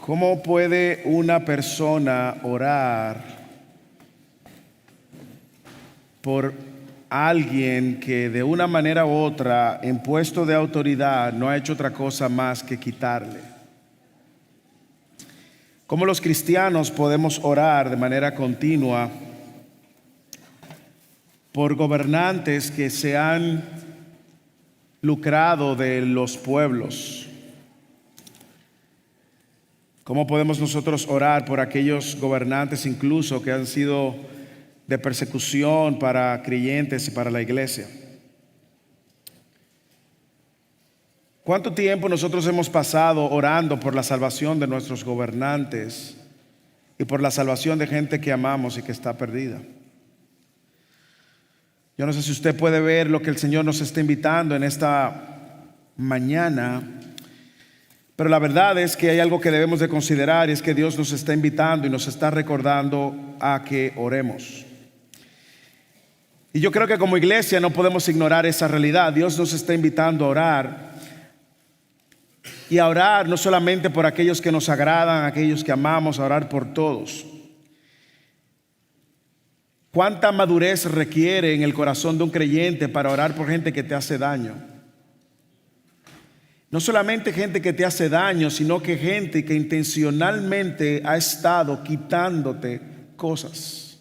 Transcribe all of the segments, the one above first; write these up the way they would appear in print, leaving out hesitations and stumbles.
¿Cómo puede una persona orar por alguien que de una manera u otra, en puesto de autoridad, no ha hecho otra cosa más que quitarle? ¿Cómo los cristianos podemos orar de manera continua por gobernantes que se han lucrado de los pueblos? ¿Cómo podemos nosotros orar por aquellos gobernantes incluso que han sido de persecución para creyentes y para la iglesia? ¿Cuánto tiempo nosotros hemos pasado orando por la salvación de nuestros gobernantes y por la salvación de gente que amamos y que está perdida? Yo no sé si usted puede ver lo que el Señor nos está invitando en esta mañana, pero la verdad es que hay algo que debemos de considerar, y es que Dios nos está invitando y nos está recordando a que oremos. Y yo creo que como iglesia no podemos ignorar esa realidad. Dios nos está invitando a orar, y a orar no solamente por aquellos que nos agradan, aquellos que amamos, a orar por todos. ¿Cuánta madurez requiere en el corazón de un creyente para orar por gente que te hace daño? No solamente gente que te hace daño, sino que gente que intencionalmente ha estado quitándote cosas.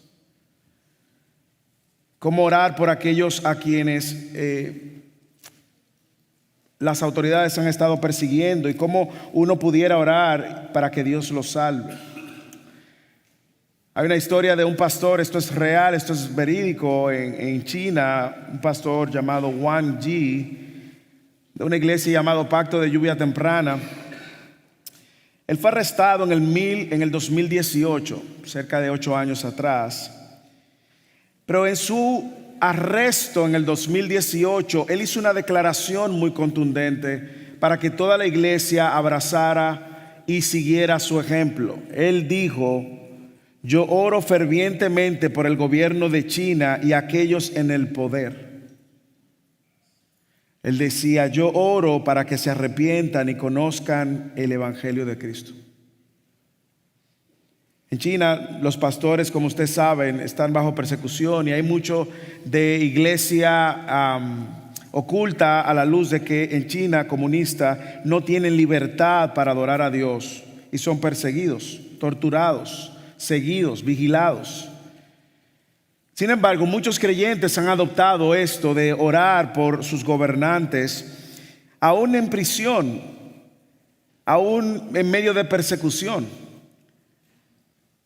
¿Cómo orar por aquellos a quienes las autoridades han estado persiguiendo? Y cómo uno pudiera orar para que Dios los salve. Hay una historia de un pastor, esto es real, esto es verídico, en China, un pastor llamado Wang Yi, de una iglesia llamada Pacto de Lluvia Temprana. Él fue arrestado en el 2018, cerca de 8 años atrás. Pero en su arresto en el 2018, él hizo una declaración muy contundente para que toda la iglesia abrazara y siguiera su ejemplo. Él dijo: yo oro fervientemente por el gobierno de China y aquellos en el poder. Él decía: yo oro para que se arrepientan y conozcan el evangelio de Cristo. En China, los pastores, como ustedes saben, están bajo persecución, y hay mucho de iglesia oculta a la luz de que en China comunista no tienen libertad para adorar a Dios, y son perseguidos, torturados, seguidos, vigilados. Sin embargo, muchos creyentes han adoptado esto de orar por sus gobernantes, aún en prisión, aún en medio de persecución.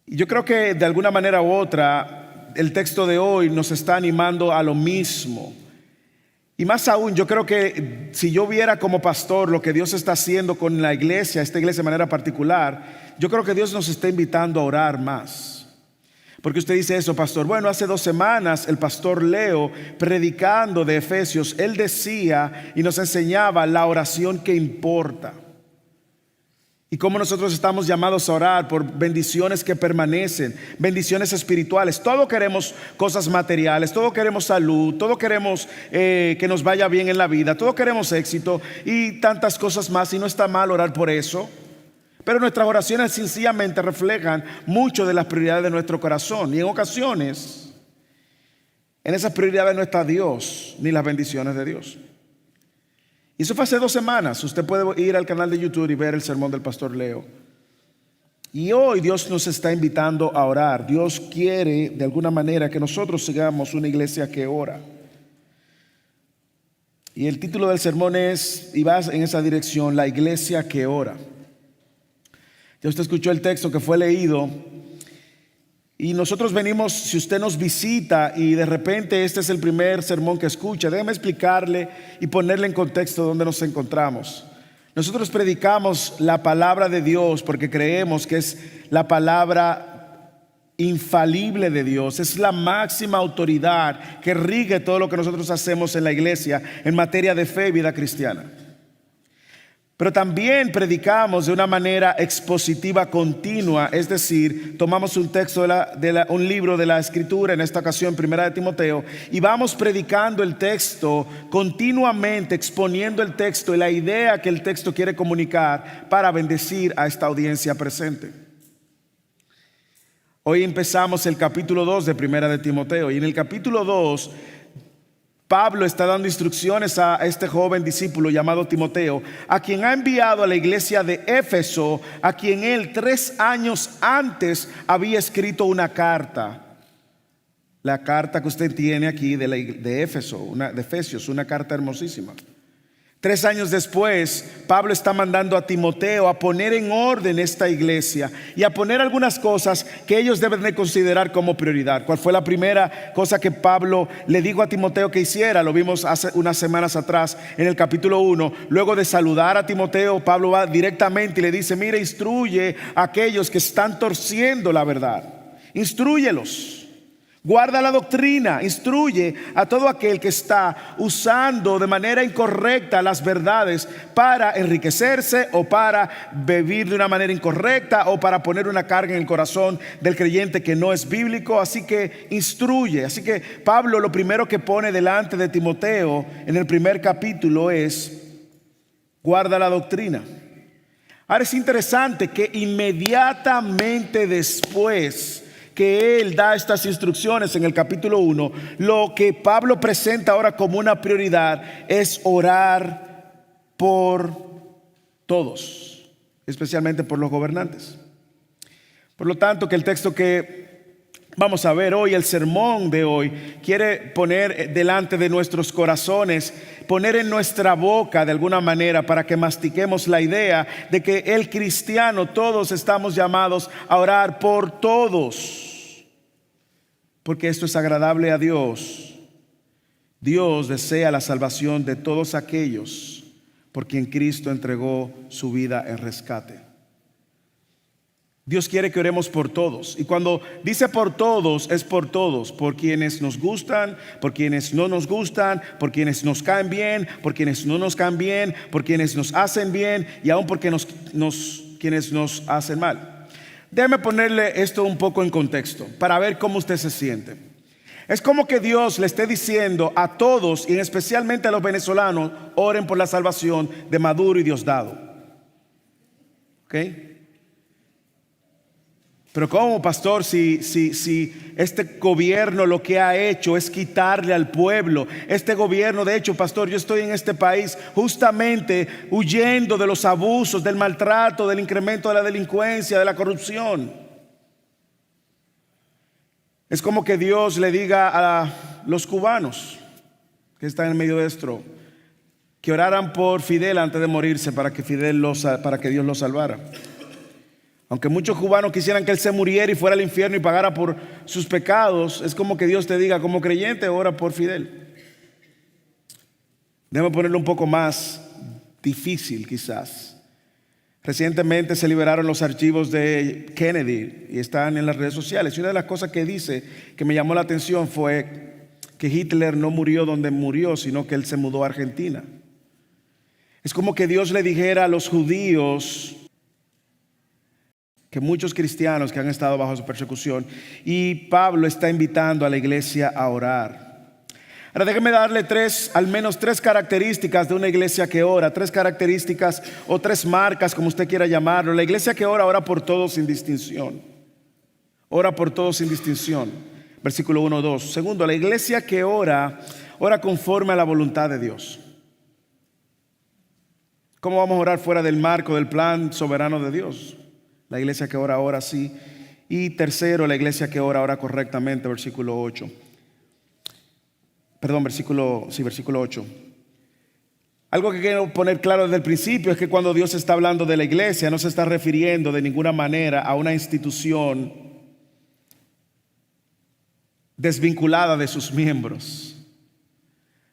Y yo creo que de alguna manera u otra, el texto de hoy nos está animando a lo mismo. Y más aún, yo creo que si yo viera como pastor lo que Dios está haciendo con la iglesia, esta iglesia de manera particular, yo creo que Dios nos está invitando a orar más. Porque usted dice eso, pastor. Bueno, hace 2 semanas el pastor Leo, predicando de Efesios, él decía y nos enseñaba la oración que importa. Y cómo nosotros estamos llamados a orar por bendiciones que permanecen, bendiciones espirituales. Todos queremos cosas materiales, todos queremos salud, todos queremos que nos vaya bien en la vida, todos queremos éxito y tantas cosas más, y no está mal orar por eso. Pero nuestras oraciones sencillamente reflejan mucho de las prioridades de nuestro corazón, y en ocasiones en esas prioridades no está Dios ni las bendiciones de Dios. Y eso fue hace 2 semanas. Usted puede ir al canal de YouTube y ver el sermón del pastor Leo. Y hoy Dios nos está invitando a orar. Dios quiere de alguna manera que nosotros sigamos una iglesia que ora. Y el título del sermón es, y va en esa dirección, la iglesia que ora. Ya usted escuchó el texto que fue leído. Y nosotros venimos, si usted nos visita y de repente este es el primer sermón que escucha, déjeme explicarle y ponerle en contexto donde nos encontramos. Nosotros predicamos la palabra de Dios porque creemos que es la palabra infalible de Dios, es la máxima autoridad que rige todo lo que nosotros hacemos en la iglesia en materia de fe y vida cristiana. Pero también predicamos de una manera expositiva continua, es decir, tomamos un texto un libro de la Escritura, en esta ocasión Primera de Timoteo, y vamos predicando el texto continuamente, exponiendo el texto y la idea que el texto quiere comunicar para bendecir a esta audiencia presente. Hoy empezamos el capítulo 2 de Primera de Timoteo, y en el capítulo 2 Pablo está dando instrucciones a este joven discípulo llamado Timoteo, a quien ha enviado a la iglesia de Éfeso, a quien él 3 años antes había escrito una carta. La carta que usted tiene aquí de Éfeso, de Efesios, una carta hermosísima. 3 años después, Pablo está mandando a Timoteo a poner en orden esta iglesia y a poner algunas cosas que ellos deben de considerar como prioridad. ¿Cuál fue la primera cosa que Pablo le dijo a Timoteo que hiciera? Lo vimos hace unas semanas atrás en el capítulo 1. Luego de saludar a Timoteo, Pablo va directamente y le dice: mira, instruye a aquellos que están torciendo la verdad. Instrúyelos. Guarda la doctrina, instruye a todo aquel que está usando de manera incorrecta las verdades para enriquecerse o para vivir de una manera incorrecta o para poner una carga en el corazón del creyente que no es bíblico. Así que instruye. Así que Pablo lo primero que pone delante de Timoteo en el primer capítulo es: guarda la doctrina. Ahora es interesante que inmediatamente después que él da estas instrucciones en el capítulo 1, lo que Pablo presenta ahora como una prioridad es orar por todos, especialmente por los gobernantes. Por lo tanto, que el texto que vamos a ver hoy, el sermón de hoy, quiere poner delante de nuestros corazones, poner en nuestra boca de alguna manera, para que mastiquemos la idea de que el cristiano, todos estamos llamados a orar por todos. Porque esto es agradable a Dios. Dios desea la salvación de todos aquellos por quien Cristo entregó su vida en rescate. Dios quiere que oremos por todos. Y cuando dice por todos, es por todos. Por quienes nos gustan, por quienes no nos gustan, por quienes nos caen bien, por quienes no nos caen bien, por quienes nos hacen bien y aún por quienes nos hacen mal. Déjeme ponerle esto un poco en contexto para ver cómo usted se siente. Es como que Dios le esté diciendo a todos, y especialmente a los venezolanos: oren por la salvación de Maduro y Diosdado. ¿Ok? Pero ¿cómo, pastor? Si este gobierno lo que ha hecho es quitarle al pueblo. Este gobierno, de hecho, pastor, yo estoy en este país justamente huyendo de los abusos, del maltrato, del incremento de la delincuencia, de la corrupción. Es como que Dios le diga a los cubanos que están en medio de esto que oraran por Fidel antes de morirse para que Dios los salvara. Aunque muchos cubanos quisieran que él se muriera y fuera al infierno y pagara por sus pecados, es como que Dios te diga: como creyente, ora por Fidel. Déjame ponerlo un poco más difícil quizás. Recientemente se liberaron los archivos de Kennedy y están en las redes sociales. Y una de las cosas que dice que me llamó la atención fue que Hitler no murió donde murió, sino que él se mudó a Argentina. Es como que Dios le dijera a los judíos que muchos cristianos que han estado bajo su persecución, y Pablo está invitando a la iglesia a orar. Ahora déjeme darle al menos tres características de una iglesia que ora, 3 características o 3 marcas, como usted quiera llamarlo. La iglesia que ora por todos sin distinción. Ora por todos sin distinción. Versículo 1, 2. Segundo, la iglesia que ora conforme a la voluntad de Dios. ¿Cómo vamos a orar fuera del marco del plan soberano de Dios? La iglesia que ora sí. Y tercero, la iglesia que ora correctamente, versículo 8. Versículo 8. Algo que quiero poner claro desde el principio es que cuando Dios está hablando de la iglesia, no se está refiriendo de ninguna manera a una institución desvinculada de sus miembros.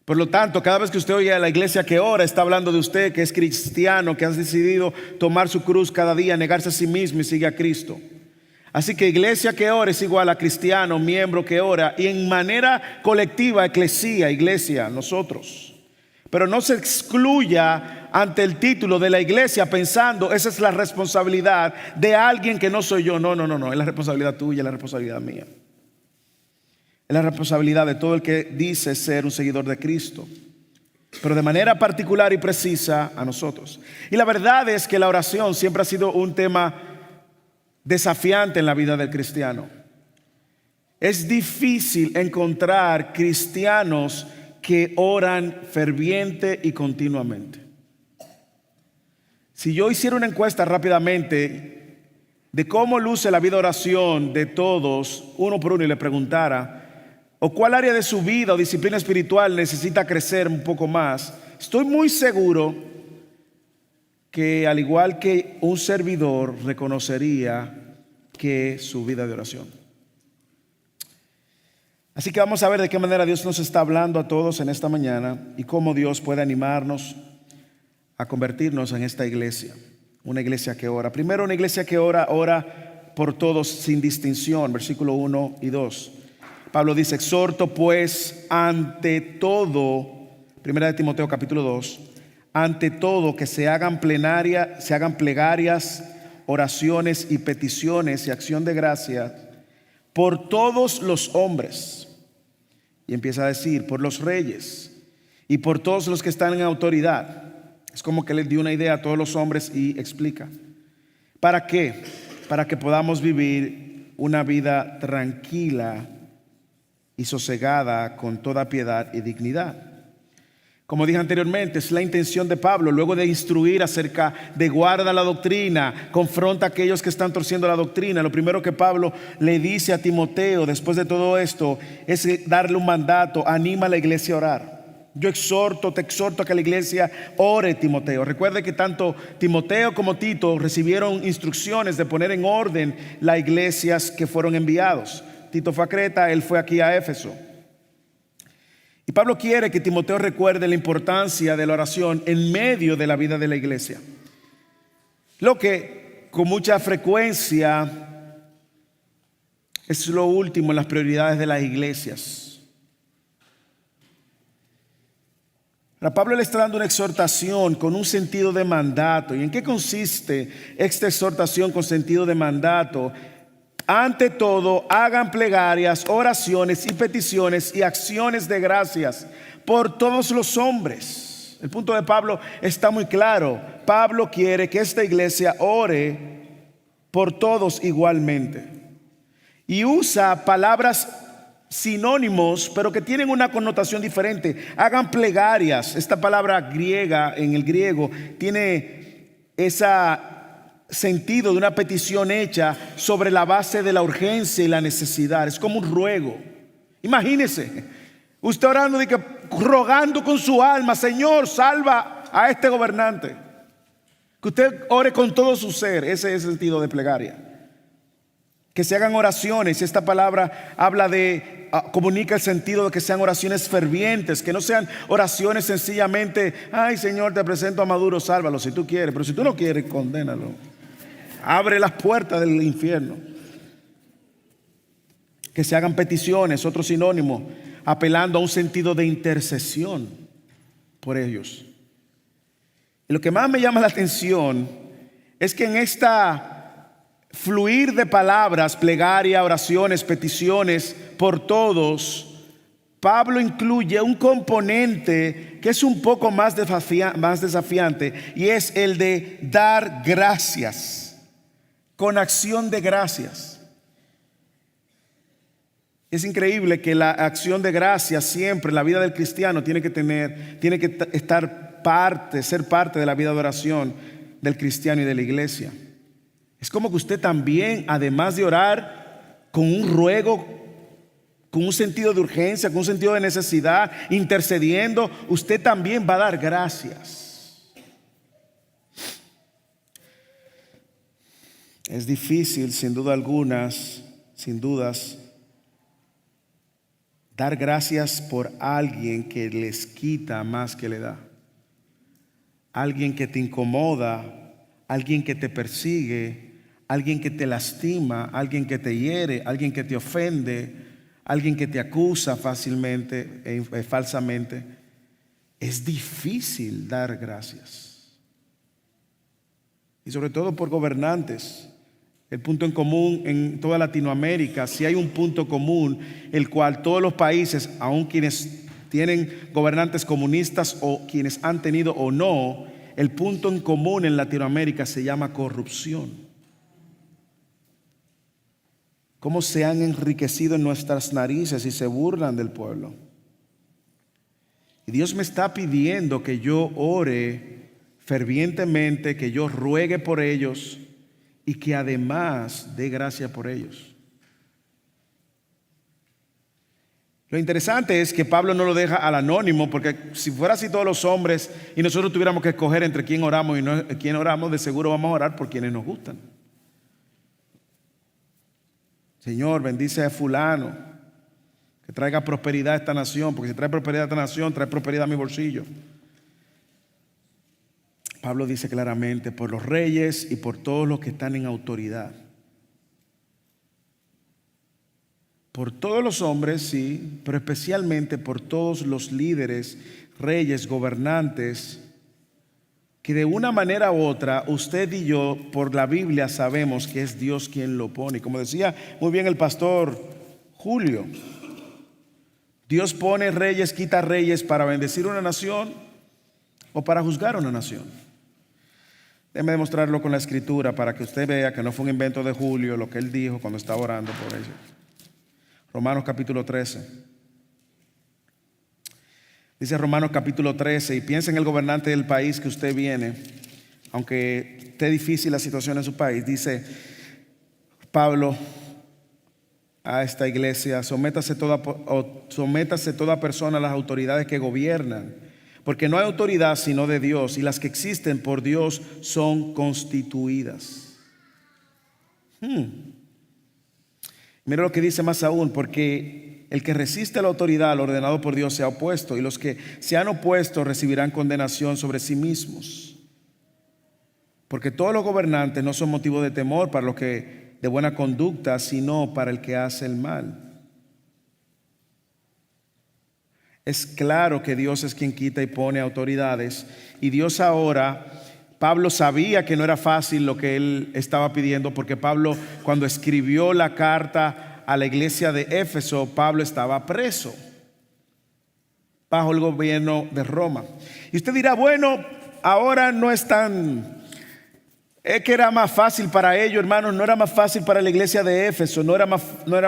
Por lo tanto, cada vez que usted oye a la iglesia que ora, está hablando de usted que es cristiano, que ha decidido tomar su cruz cada día, negarse a sí mismo y sigue a Cristo. Así que iglesia que ora es igual a cristiano, miembro que ora, y en manera colectiva, eclesía, iglesia, nosotros. pero no se excluya ante el título de la iglesia pensando esa es la responsabilidad de alguien que no soy yo. No, es la responsabilidad tuya, es la responsabilidad mía. Es la responsabilidad de todo el que dice ser un seguidor de Cristo, pero de manera particular y precisa a nosotros. Y la verdad es que la oración siempre ha sido un tema desafiante en la vida del cristiano. Es difícil encontrar cristianos que oran ferviente y continuamente. Si yo hiciera una encuesta rápidamente de cómo luce la vida de oración de todos, uno por uno, y le preguntara, o cuál área de su vida o disciplina espiritual necesita crecer un poco más, estoy muy seguro que, al igual que un servidor, reconocería que su vida de oración. Así que vamos a ver de qué manera Dios nos está hablando a todos en esta mañana y cómo Dios puede animarnos a convertirnos en esta iglesia, una iglesia que ora. Primero, una iglesia que ora por todos sin distinción, versículo 1 y 2. Pablo dice, exhorto pues ante todo, primera de Timoteo capítulo 2, ante todo que se hagan plegarias, oraciones y peticiones y acción de gracias por todos los hombres. Y empieza a decir, por los reyes y por todos los que están en autoridad. Es como que le dio una idea a todos los hombres y explica. ¿Para qué? Para que podamos vivir una vida tranquila y sosegada con toda piedad y dignidad. Como dije anteriormente, es la intención de Pablo, luego de instruir acerca de guarda la doctrina, confronta a aquellos que están torciendo la doctrina. Lo primero que Pablo le dice a Timoteo después de todo esto es darle un mandato, anima a la iglesia a orar. Yo te exhorto a que la iglesia ore, Timoteo. Recuerde que tanto Timoteo como Tito recibieron instrucciones de poner en orden las iglesias que fueron enviados. Tito fue a Creta, él fue aquí a Éfeso. Y Pablo quiere que Timoteo recuerde la importancia de la oración en medio de la vida de la iglesia. Lo que con mucha frecuencia es lo último en las prioridades de las iglesias. Ahora, Pablo le está dando una exhortación con un sentido de mandato. ¿Y en qué consiste esta exhortación con sentido de mandato? Ante todo, hagan plegarias, oraciones y peticiones y acciones de gracias por todos los hombres. El punto de Pablo está muy claro. Pablo quiere que esta iglesia ore por todos igualmente. Y usa palabras sinónimos, pero que tienen una connotación diferente. Hagan plegarias. Esta palabra griega, en el griego, tiene esa sentido de una petición hecha sobre la base de la urgencia y la necesidad. Es como un ruego. Imagínese usted orando, rogando con su alma, Señor, salva a este gobernante. Que usted ore con todo su ser. Ese es el sentido de plegaria. Que se hagan oraciones. Esta palabra habla comunica el sentido de que sean oraciones fervientes, que no sean oraciones sencillamente, ay Señor, te presento a Maduro, sálvalo si tú quieres, pero si tú no quieres, condénalo. Abre las puertas del infierno. Que se hagan peticiones, otro sinónimo, apelando a un sentido de intercesión por ellos. Y lo que más me llama la atención es que en esta fluir de palabras, plegaria, oraciones, peticiones por todos, Pablo incluye un componente que es un poco más desafiante, y es el de dar gracias. Con acción de gracias. Es increíble que la acción de gracias siempre en la vida del cristiano tiene que ser parte de la vida de oración del cristiano y de la iglesia. Es como que usted también, además de orar con un ruego, con un sentido de urgencia, con un sentido de necesidad, intercediendo, usted también va a dar gracias. Es difícil, sin dudas, dar gracias por alguien que les quita más que le da. Alguien que te incomoda, alguien que te persigue, alguien que te lastima, alguien que te hiere, alguien que te ofende, alguien que te acusa fácilmente e falsamente. es difícil dar gracias. Y sobre todo por gobernantes. El punto en común en toda Latinoamérica, si hay un punto común, el cual todos los países, aun quienes tienen gobernantes comunistas o quienes han tenido o no, el punto en común en Latinoamérica se llama corrupción. Cómo se han enriquecido en nuestras narices y se burlan del pueblo. Y Dios me está pidiendo que yo ore fervientemente, que yo ruegue por ellos y que además dé gracia por ellos. Lo interesante es que Pablo no lo deja al anónimo, porque si fuera así todos los hombres y nosotros tuviéramos que escoger entre quién oramos y no quién oramos, de seguro vamos a orar por quienes nos gustan. Señor, bendice a fulano, que traiga prosperidad a esta nación, porque si trae prosperidad a esta nación, trae prosperidad a mi bolsillo. Pablo dice claramente, por los reyes y por todos los que están en autoridad. Por todos los hombres, sí, pero especialmente por todos los líderes, reyes, gobernantes, que de una manera u otra, usted y yo, por la Biblia, sabemos que es Dios quien lo pone. Como decía muy bien el pastor Julio, Dios pone reyes, quita reyes para bendecir una nación o para juzgar una nación. Déjeme demostrarlo con la escritura para que usted vea que no fue un invento de Julio lo que él dijo cuando estaba orando por ellos. Romanos capítulo 13. Dice Romanos capítulo 13, y piensa en el gobernante del país que usted viene, aunque esté difícil la situación en su país. Dice Pablo a esta iglesia: sométase toda persona a las autoridades que gobiernan, porque no hay autoridad sino de Dios, y las que existen por Dios son constituidas. Mira lo que dice más aún, porque el que resiste a la autoridad, al ordenado por Dios, se ha opuesto, y los que se han opuesto recibirán condenación sobre sí mismos. Porque todos los gobernantes no son motivo de temor para los que de buena conducta, sino para el que hace el mal. Es claro que Dios es quien quita y pone autoridades, y Dios ahora, Pablo sabía que no era fácil lo que él estaba pidiendo, porque Pablo, cuando escribió la carta a la iglesia de Éfeso, Pablo estaba preso bajo el gobierno de Roma. Y usted dirá, bueno, ahora no es tan... Es que era más fácil para ellos, hermanos. No era más fácil para la iglesia de Éfeso, no era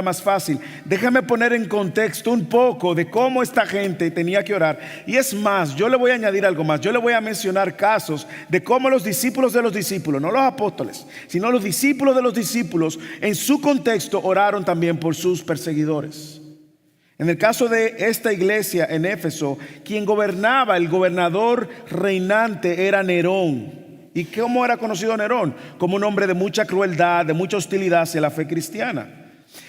más fácil. Déjame poner en contexto un poco de cómo esta gente tenía que orar. Y es más, yo le voy a añadir algo más. Yo le voy a mencionar casos de cómo los discípulos de los discípulos, no los apóstoles, sino los discípulos de los discípulos, en su contexto oraron también por sus perseguidores. En el caso de esta iglesia en Éfeso, quien gobernaba, el gobernador reinante, era Nerón. ¿Y cómo era conocido Nerón? Como un hombre de mucha crueldad, de mucha hostilidad hacia la fe cristiana.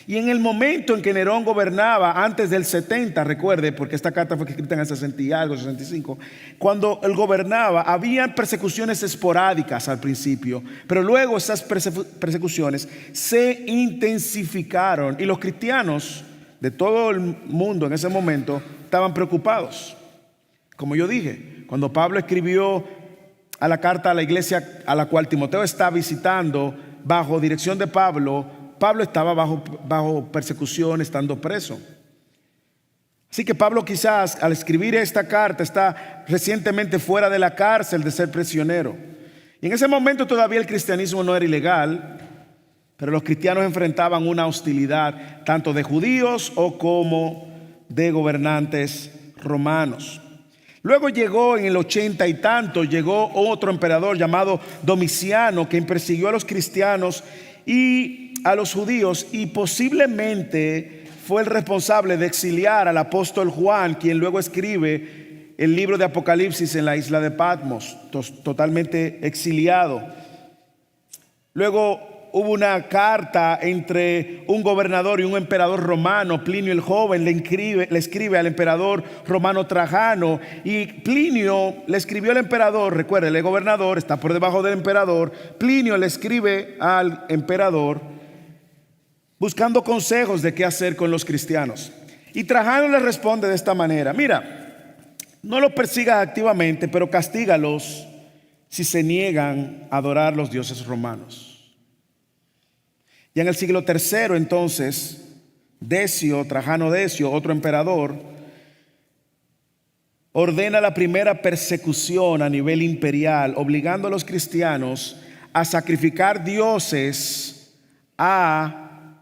Y en el momento en que Nerón gobernaba, antes del 70, recuerde, porque esta carta fue escrita en el 60 y algo, 65, cuando él gobernaba, habían persecuciones esporádicas al principio, pero luego esas persecuciones se intensificaron, y los cristianos de todo el mundo en ese momento estaban preocupados. Como yo dije, cuando Pablo escribió a la carta a la iglesia a la cual Timoteo está visitando, bajo dirección de Pablo, Pablo estaba bajo persecución, estando preso. Así que Pablo, quizás al escribir esta carta, está recientemente fuera de la cárcel de ser prisionero. Y en ese momento todavía el cristianismo no era ilegal, pero los cristianos enfrentaban una hostilidad tanto de judíos o como de gobernantes romanos. Luego llegó en el 80 y tanto, llegó otro emperador llamado Domiciano, quien persiguió a los cristianos y a los judíos, y posiblemente fue el responsable de exiliar al apóstol Juan, quien luego escribe el libro de Apocalipsis en la isla de Patmos, totalmente exiliado. Luego hubo una carta entre un gobernador y un emperador romano. Plinio el joven le escribe al emperador romano Trajano, y Plinio le escribió al emperador. Recuerde, el gobernador está por debajo del emperador. Plinio le escribe al emperador buscando consejos de qué hacer con los cristianos, y Trajano le responde de esta manera: mira, No los persigas activamente, pero castígalos si se niegan a adorar los dioses romanos. Ya en el siglo III, entonces, Trajano Decio, otro emperador, ordena la primera persecución a nivel imperial, obligando a los cristianos a sacrificar dioses, a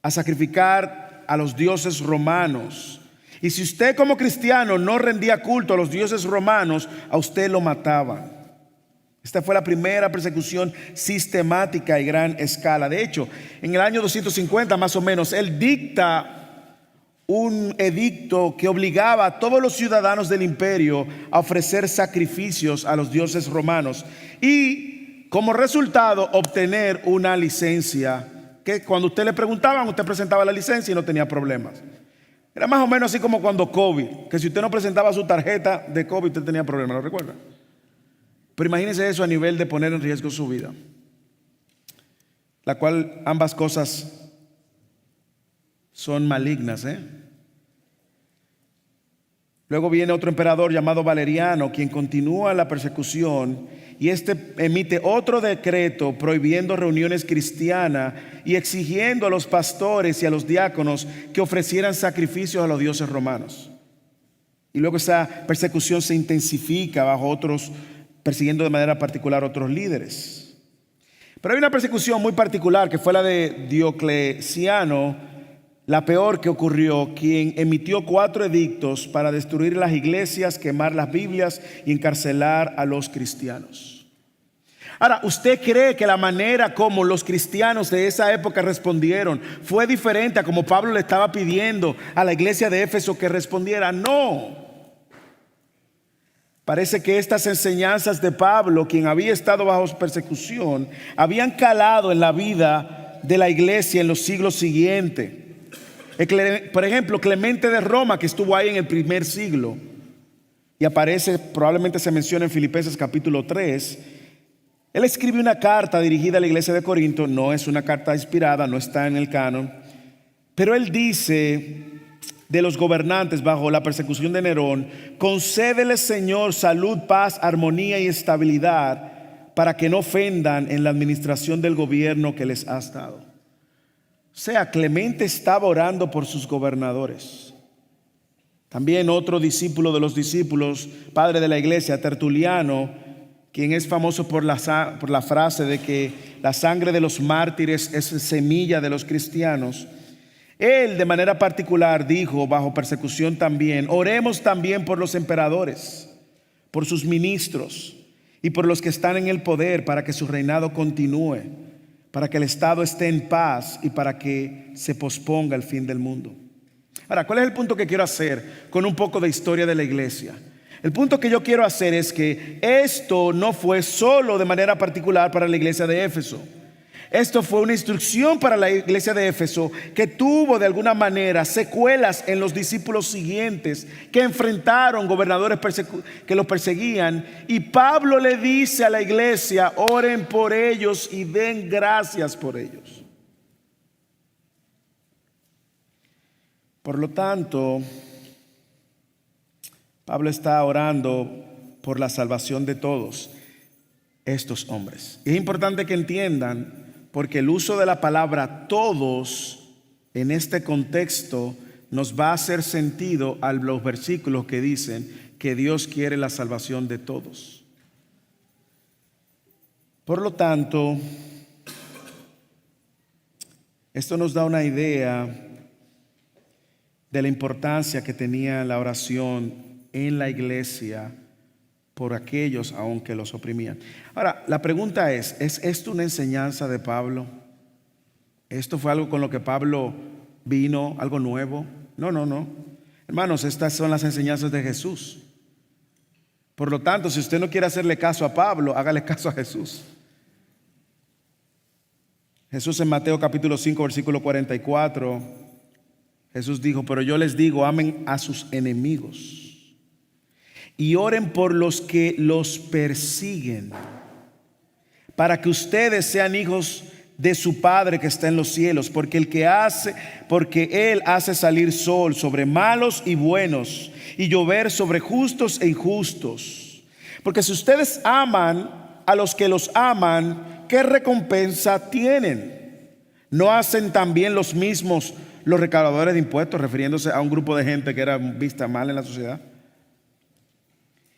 sacrificar a los dioses romanos. Y si usted como cristiano no rendía culto a los dioses romanos, a usted lo mataban. Esta fue la primera persecución sistemática y gran escala. De hecho, en el año 250 más o menos, él dicta un edicto que obligaba a todos los ciudadanos del imperio a ofrecer sacrificios a los dioses romanos y como resultado obtener una licencia que cuando usted le preguntaban, usted presentaba la licencia y no tenía problemas. Era más o menos así como cuando COVID, que si usted no presentaba su tarjeta de COVID, usted tenía problemas, ¿lo recuerda? Pero imagínense eso a nivel de poner en riesgo su vida, la cual ambas cosas son malignas, Luego viene otro emperador llamado Valeriano, quien continúa la persecución y emite otro decreto prohibiendo reuniones cristianas y exigiendo a los pastores y a los diáconos que ofrecieran sacrificios a los dioses romanos. Y luego esa persecución se intensifica bajo otros, persiguiendo de manera particular a otros líderes. Pero hay una persecución muy particular que fue la de Diocleciano, la peor que ocurrió, quien emitió 4 edictos para destruir las iglesias, quemar las Biblias y encarcelar a los cristianos. Ahora, ¿usted cree que la manera como los cristianos de esa época respondieron fue diferente a como Pablo le estaba pidiendo a la iglesia de Éfeso que respondiera? No. Parece que estas enseñanzas de Pablo, quien había estado bajo persecución, habían calado en la vida de la iglesia en los siglos siguientes. Por ejemplo, Clemente de Roma, que estuvo ahí en el primer siglo y aparece, probablemente se menciona en Filipenses capítulo 3. Él escribe una carta dirigida a la iglesia de Corinto. No es una carta inspirada, no está en el canon, pero él dice de los gobernantes bajo la persecución de Nerón: concédeles, Señor, salud, paz, armonía y estabilidad para que no ofendan en la administración del gobierno que les has dado. O sea, Clemente estaba orando por sus gobernadores. También otro discípulo de los discípulos, padre de la iglesia, Tertuliano, quien es famoso por la frase de que la sangre de los mártires es semilla de los cristianos. Él de manera particular dijo, bajo persecución también: oremos también por los emperadores, por sus ministros y por los que están en el poder, para que su reinado continúe, para que el Estado esté en paz y para que se posponga el fin del mundo. Ahora, ¿cuál es el punto que quiero hacer con un poco de historia de la iglesia? El punto que yo quiero hacer es que esto no fue solo de manera particular para la iglesia de Éfeso. Esto fue una instrucción para la iglesia de Éfeso que tuvo de alguna manera secuelas en los discípulos siguientes que enfrentaron gobernadores que los perseguían. Y Pablo le dice a la iglesia: oren por ellos y den gracias por ellos. Por lo tanto, Pablo está orando por la salvación de todos estos hombres. Y es importante que entiendan, porque el uso de la palabra todos en este contexto nos va a hacer sentido a los versículos que dicen que Dios quiere la salvación de todos. Por lo tanto, esto nos da una idea de la importancia que tenía la oración en la iglesia por aquellos aunque los oprimían. Ahora, la pregunta ¿es esto una enseñanza de Pablo? ¿Esto fue algo con lo que Pablo vino, algo nuevo? No. Hermanos, estas son las enseñanzas de Jesús. Por lo tanto, si usted no quiere hacerle caso a Pablo, hágale caso a Jesús. Jesús en Mateo capítulo 5, versículo 44, Jesús dijo: pero yo les digo, amen a sus enemigos y oren por los que los persiguen, para que ustedes sean hijos de su Padre que está en los cielos, porque Él hace salir sol sobre malos y buenos, y llover sobre justos e injustos. Porque si ustedes aman a los que los aman, ¿qué recompensa tienen? ¿No hacen también los mismos los recaudadores de impuestos?", refiriéndose a un grupo de gente que era vista mal en la sociedad.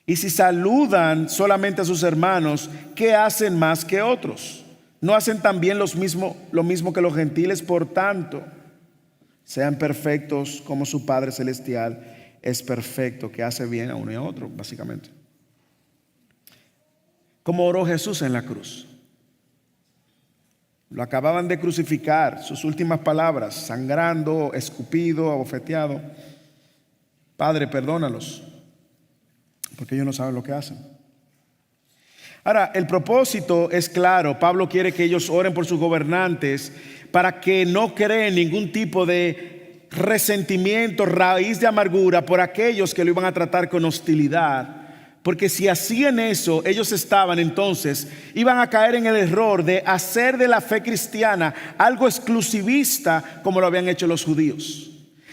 "Y si saludan solamente a sus hermanos, ¿qué hacen más que otros? ¿No hacen también lo mismo que los gentiles? Por tanto, sean perfectos como su Padre Celestial es perfecto", que hace bien a uno y a otro, básicamente. ¿Cómo oró Jesús en la cruz? Lo acababan de crucificar, sus últimas palabras, sangrando, escupido, abofeteado: "Padre, perdónalos, porque ellos no saben lo que hacen". Ahora, el propósito es claro. Pablo quiere que ellos oren por sus gobernantes para que no creen ningún tipo de resentimiento, raíz de amargura por aquellos que lo iban a tratar con hostilidad. Porque si hacían eso, ellos iban a caer en el error de hacer de la fe cristiana algo exclusivista, como lo habían hecho los judíos.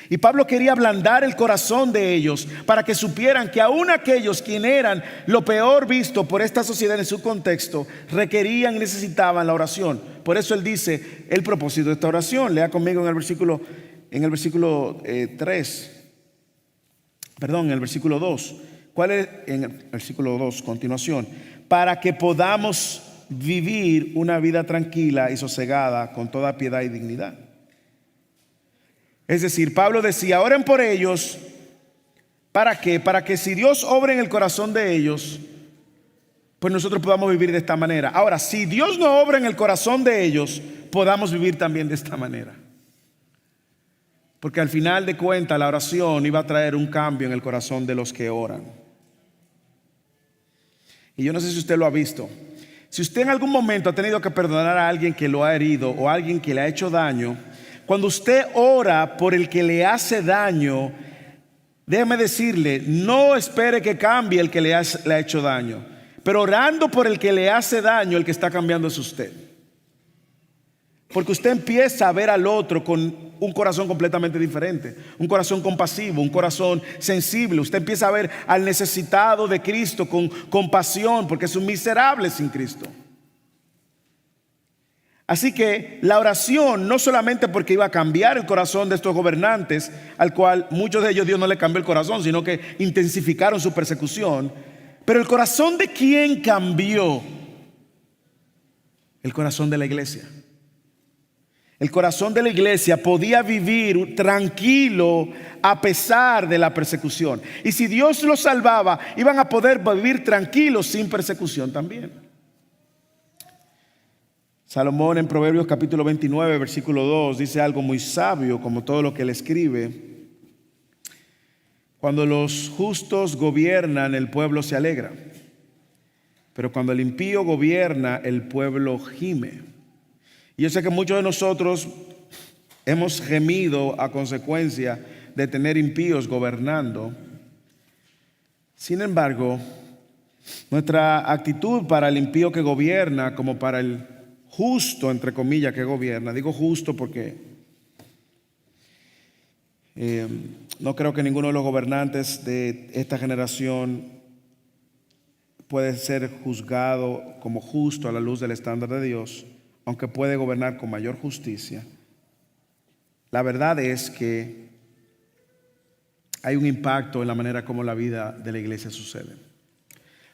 Y Pablo quería ablandar el corazón de ellos para que supieran que aún aquellos quienes eran lo peor visto por esta sociedad en su contexto, requerían y necesitaban la oración. Por eso él dice el propósito de esta oración. Lea conmigo en el versículo 2. ¿Cuál es? En el versículo 2, continuación: "Para que podamos vivir una vida tranquila y sosegada con toda piedad y dignidad". Es decir, Pablo decía: oren por ellos. ¿Para qué? Para que si Dios obra en el corazón de ellos, pues nosotros podamos vivir de esta manera. Ahora, si Dios no obra en el corazón de ellos, podamos vivir también de esta manera. Porque al final de cuentas la oración iba a traer un cambio en el corazón de los que oran. Y yo no sé si usted lo ha visto. Si usted en algún momento ha tenido que perdonar a alguien que lo ha herido o a alguien que le ha hecho daño, cuando usted ora por el que le hace daño, déjeme decirle, no espere que cambie el que le ha hecho daño. Pero orando por el que le hace daño, el que está cambiando es usted. Porque usted empieza a ver al otro con un corazón completamente diferente, un corazón compasivo, un corazón sensible. Usted empieza a ver al necesitado de Cristo con compasión, porque es un miserable sin Cristo. Así que la oración, no solamente porque iba a cambiar el corazón de estos gobernantes, al cual muchos de ellos Dios no le cambió el corazón, sino que intensificaron su persecución. Pero el corazón de quién cambió: el corazón de la iglesia. El corazón de la iglesia podía vivir tranquilo a pesar de la persecución. Y si Dios los salvaba, iban a poder vivir tranquilos sin persecución también. Salomón en Proverbios capítulo 29, versículo 2, dice algo muy sabio, como todo lo que él escribe: "Cuando los justos gobiernan, el pueblo se alegra, pero cuando el impío gobierna, el pueblo gime". Y yo sé que muchos de nosotros hemos gemido a consecuencia de tener impíos gobernando. Sin embargo, nuestra actitud para el impío que gobierna, como para el justo, entre comillas, que gobierna — digo justo porque no creo que ninguno de los gobernantes de esta generación puede ser juzgado como justo a la luz del estándar de Dios, aunque puede gobernar con mayor justicia. La verdad es que hay un impacto en la manera como la vida de la iglesia sucede.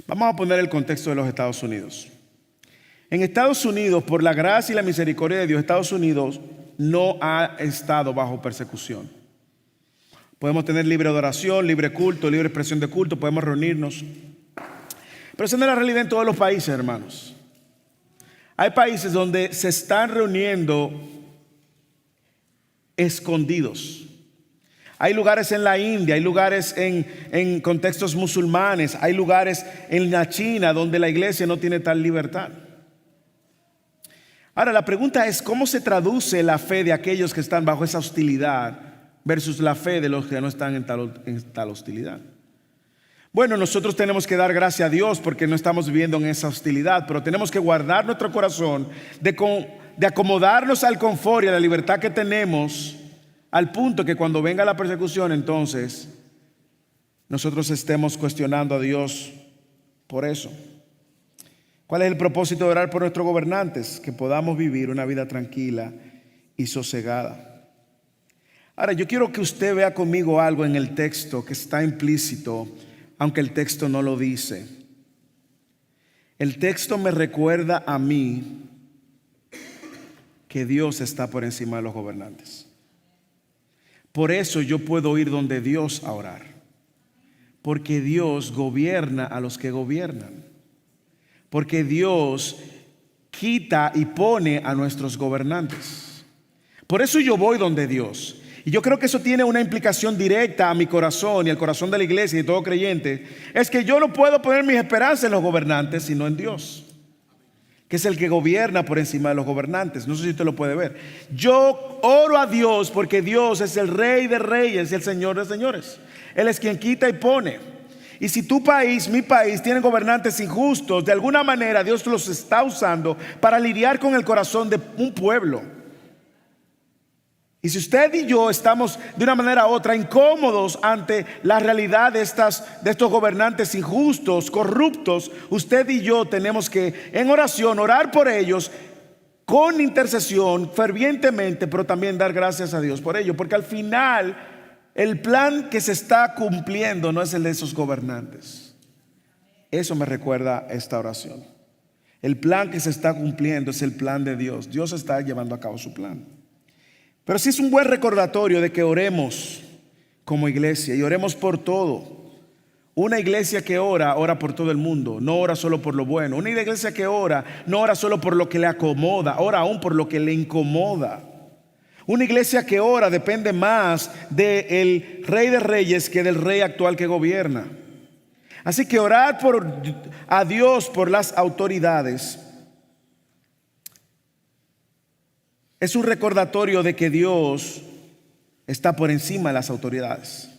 Vamos a poner el contexto de los Estados Unidos. En Estados Unidos, por la gracia y la misericordia de Dios, Estados Unidos no ha estado bajo persecución. Podemos tener libre adoración, libre culto, libre expresión de culto, podemos reunirnos. Pero esa no es la realidad en todos los países, hermanos. Hay países donde se están reuniendo escondidos. Hay lugares en la India, hay lugares en contextos musulmanes, hay lugares en la China donde la iglesia no tiene tal libertad. Ahora, la pregunta es: ¿cómo se traduce la fe de aquellos que están bajo esa hostilidad versus la fe de los que no están en tal hostilidad? Bueno, nosotros tenemos que dar gracias a Dios porque no estamos viviendo en esa hostilidad, pero tenemos que guardar nuestro corazón de de acomodarnos al confort y a la libertad que tenemos, al punto que cuando venga la persecución, entonces nosotros estemos cuestionando a Dios por eso. ¿Cuál es el propósito de orar por nuestros gobernantes? Que podamos vivir una vida tranquila y sosegada. Ahora, yo quiero que usted vea conmigo algo en el texto que está implícito, aunque el texto no lo dice. El texto me recuerda a mí que Dios está por encima de los gobernantes. Por eso yo puedo ir donde Dios a orar, porque Dios gobierna a los que gobiernan, porque Dios quita y pone a nuestros gobernantes. Por eso yo voy donde Dios. Y yo creo que eso tiene una implicación directa a mi corazón y al corazón de la iglesia y de todo creyente. Es que yo no puedo poner mis esperanzas en los gobernantes, sino en Dios, que es el que gobierna por encima de los gobernantes. No sé si usted lo puede ver. Yo oro a Dios porque Dios es el Rey de reyes y el Señor de señores. Él es quien quita y pone. Y si tu país, mi país, tiene gobernantes injustos, de alguna manera Dios los está usando para lidiar con el corazón de un pueblo. Y si usted y yo estamos de una manera u otra incómodos ante la realidad de estos gobernantes injustos, corruptos, usted y yo tenemos que en oración orar por ellos con intercesión fervientemente, pero también dar gracias a Dios por ello, porque al final el plan que se está cumpliendo no es el de esos gobernantes. Eso me recuerda esta oración. El plan que se está cumpliendo es el plan de Dios. Dios está llevando a cabo su plan. Pero sí es un buen recordatorio de que oremos como iglesia y oremos por todo. Una iglesia que ora, ora por todo el mundo, no ora solo por lo bueno. Una iglesia que ora, no ora solo por lo que le acomoda, ora aún por lo que le incomoda. Una iglesia que ora depende más del Rey de Reyes que del rey actual que gobierna. Así que orar a Dios por las autoridades es un recordatorio de que Dios está por encima de las autoridades.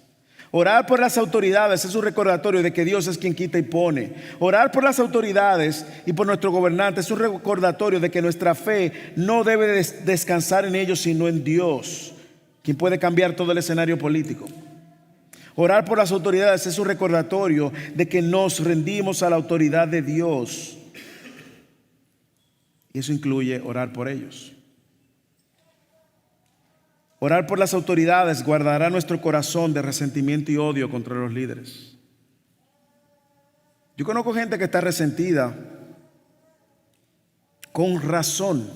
Orar por las autoridades es un recordatorio de que Dios es quien quita y pone. Orar por las autoridades y por nuestro gobernante es un recordatorio de que nuestra fe no debe descansar en ellos, sino en Dios, quien puede cambiar todo el escenario político. Orar por las autoridades es un recordatorio de que nos rendimos a la autoridad de Dios. Y eso incluye orar por ellos. Orar por las autoridades guardará nuestro corazón de resentimiento y odio contra los líderes. Yo conozco gente que está resentida con razón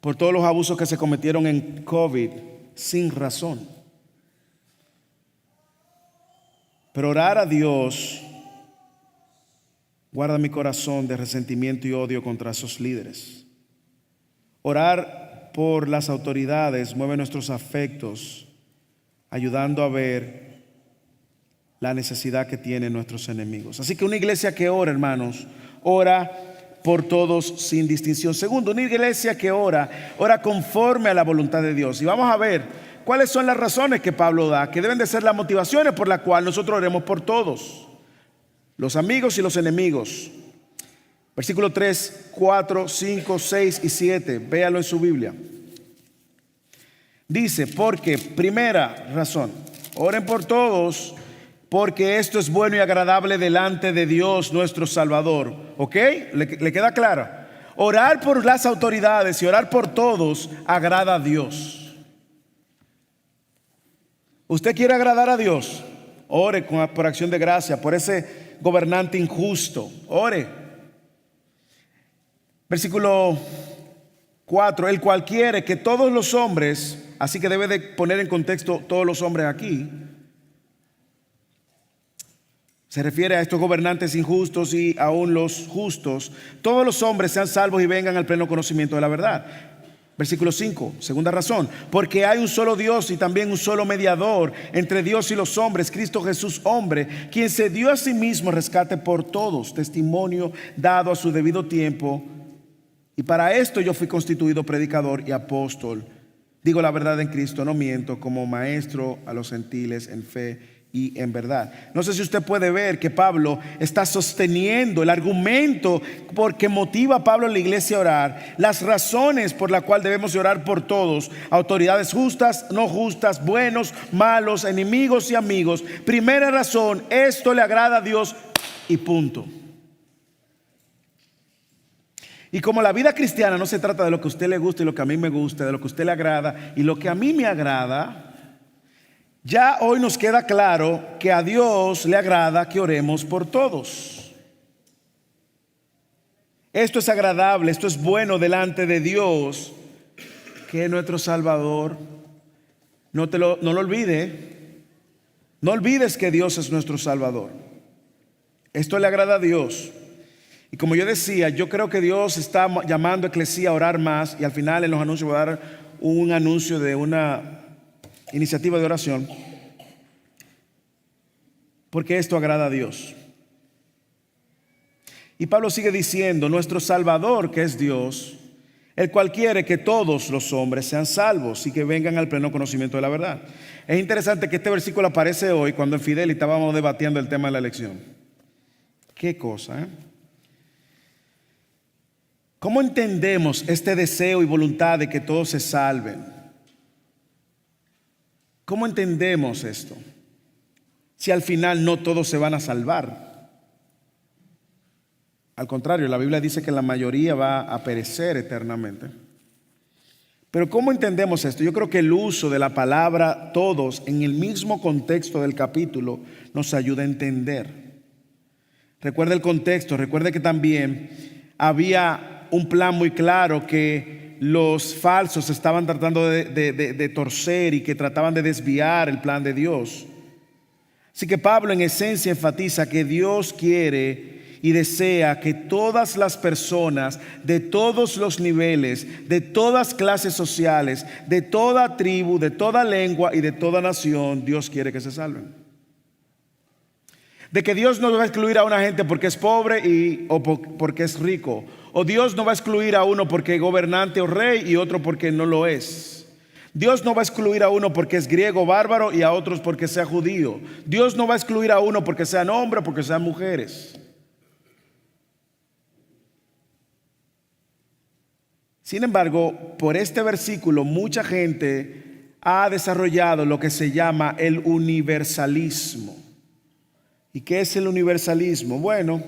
por todos los abusos que se cometieron en COVID sin razón. Pero orar a Dios guarda mi corazón de resentimiento y odio contra esos líderes. Orar por las autoridades mueve nuestros afectos, ayudando a ver la necesidad que tienen nuestros enemigos. Así que una iglesia que ora, hermanos, ora por todos sin distinción. Segundo, una iglesia que ora conforme a la voluntad de Dios. Y vamos a ver cuáles son las razones que Pablo da, que deben de ser las motivaciones por las cuales nosotros oremos por todos, los amigos y los enemigos. Versículo 3, 4, 5, 6 y 7. Véalo en su Biblia. Dice, porque, primera razón, oren por todos, porque esto es bueno y agradable delante de Dios nuestro Salvador. ¿Ok? ¿Le queda claro? Orar por las autoridades y orar por todos agrada a Dios. ¿Usted quiere agradar a Dios? Ore por acción de gracia por ese gobernante injusto. Ore. Versículo 4, el cual quiere que todos los hombres, así que debe de poner en contexto todos los hombres aquí, se refiere a estos gobernantes injustos y aún los justos, todos los hombres sean salvos y vengan al pleno conocimiento de la verdad. Versículo 5, segunda razón, porque hay un solo Dios y también un solo mediador entre Dios y los hombres, Cristo Jesús hombre, quien se dio a sí mismo rescate por todos, testimonio dado a su debido tiempo. Y para esto yo fui constituido predicador y apóstol. Digo la verdad en Cristo, no miento, como maestro a los gentiles en fe y en verdad. No sé si usted puede ver que Pablo está sosteniendo el argumento porque motiva a Pablo a la iglesia a orar, las razones por las cuales debemos orar por todos, autoridades justas, no justas, buenos, malos, enemigos y amigos. Primera razón, esto le agrada a Dios y punto. Y como la vida cristiana no se trata de lo que a usted le gusta y lo que a mí me gusta, de lo que a usted le agrada y lo que a mí me agrada, ya hoy nos queda claro que a Dios le agrada que oremos por todos. Esto es agradable, esto es bueno delante de Dios, que es nuestro Salvador. No lo olvide. No olvides que Dios es nuestro Salvador. Esto le agrada a Dios. Y como yo decía, yo creo que Dios está llamando a Eclesia a orar más. Y al final en los anuncios voy a dar un anuncio de una iniciativa de oración, porque esto agrada a Dios. Y Pablo sigue diciendo, nuestro Salvador, que es Dios, el cual quiere que todos los hombres sean salvos y que vengan al pleno conocimiento de la verdad. Es interesante que este versículo aparece hoy cuando en Fidelity estábamos debatiendo el tema de la elección. Qué cosa, ¿eh? ¿Cómo entendemos este deseo y voluntad de que todos se salven? ¿Cómo entendemos esto? Si al final no todos se van a salvar. Al contrario, la Biblia dice que la mayoría va a perecer eternamente. Pero ¿cómo entendemos esto? Yo creo que el uso de la palabra todos en el mismo contexto del capítulo nos ayuda a entender. Recuerde el contexto, recuerde que también había un plan muy claro que los falsos estaban tratando de torcer y que trataban de desviar el plan de Dios. Así que Pablo en esencia enfatiza que Dios quiere y desea que todas las personas de todos los niveles, de todas clases sociales, de toda tribu, de toda lengua y de toda nación, Dios quiere que se salven. De que Dios no va a excluir a una gente porque es pobre o porque es rico. O Dios no va a excluir a uno porque es gobernante o rey y otro porque no lo es. Dios no va a excluir a uno porque es griego bárbaro y a otros porque sea judío. Dios no va a excluir a uno porque sean hombres o porque sean mujeres. Sin embargo, por este versículo mucha gente ha desarrollado lo que se llama el universalismo. ¿Y qué es el universalismo? Bueno,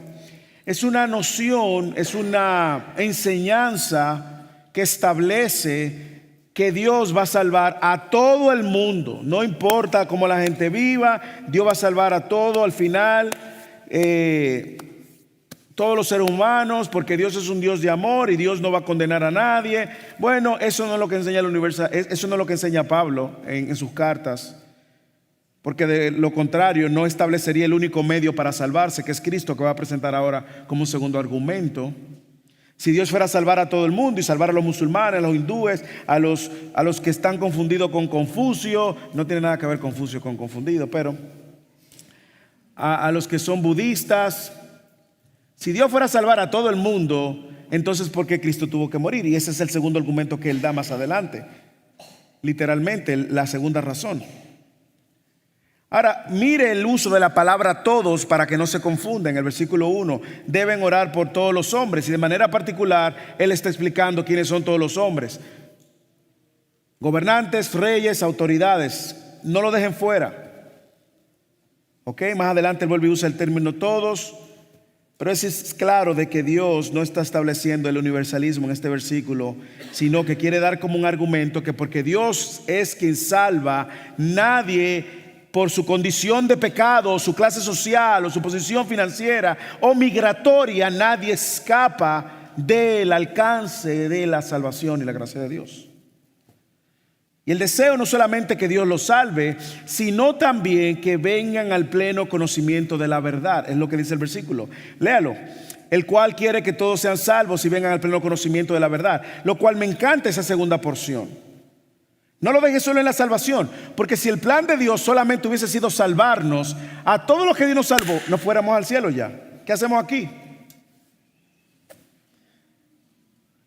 es una noción, es una enseñanza que establece que Dios va a salvar a todo el mundo. No importa cómo la gente viva, Dios va a salvar a todo al final, todos los seres humanos, porque Dios es un Dios de amor y Dios no va a condenar a nadie. Bueno, eso no es lo que enseña el universal, eso no es lo que enseña Pablo en sus cartas. Porque de lo contrario no establecería el único medio para salvarse, que es Cristo, que va a presentar ahora como un segundo argumento. Si Dios fuera a salvar a todo el mundo y salvar a los musulmanes, a los hindúes, a los que están confundidos con Confucio, no tiene nada que ver Confucio con confundido, pero a los que son budistas, si Dios fuera a salvar a todo el mundo, entonces ¿por qué Cristo tuvo que morir? Y ese es el segundo argumento que él da más adelante, literalmente la segunda razón. Ahora, mire el uso de la palabra todos para que no se confunda. En el versículo 1, deben orar por todos los hombres. Y de manera particular, él está explicando quiénes son todos los hombres. Gobernantes, reyes, autoridades. No lo dejen fuera. Ok, más adelante él vuelve y usa el término todos. Pero es claro de que Dios no está estableciendo el universalismo en este versículo, sino que quiere dar como un argumento que porque Dios es quien salva, nadie por su condición de pecado, o su clase social, o su posición financiera o migratoria, nadie escapa del alcance de la salvación y la gracia de Dios. Y el deseo no solamente que Dios los salve, sino también que vengan al pleno conocimiento de la verdad. Es lo que dice el versículo. Léalo. El cual quiere que todos sean salvos y vengan al pleno conocimiento de la verdad. Lo cual me encanta esa segunda porción. No lo dejes solo en la salvación, porque si el plan de Dios solamente hubiese sido salvarnos, a todos los que Dios nos salvó, nos fuéramos al cielo ya. ¿Qué hacemos aquí?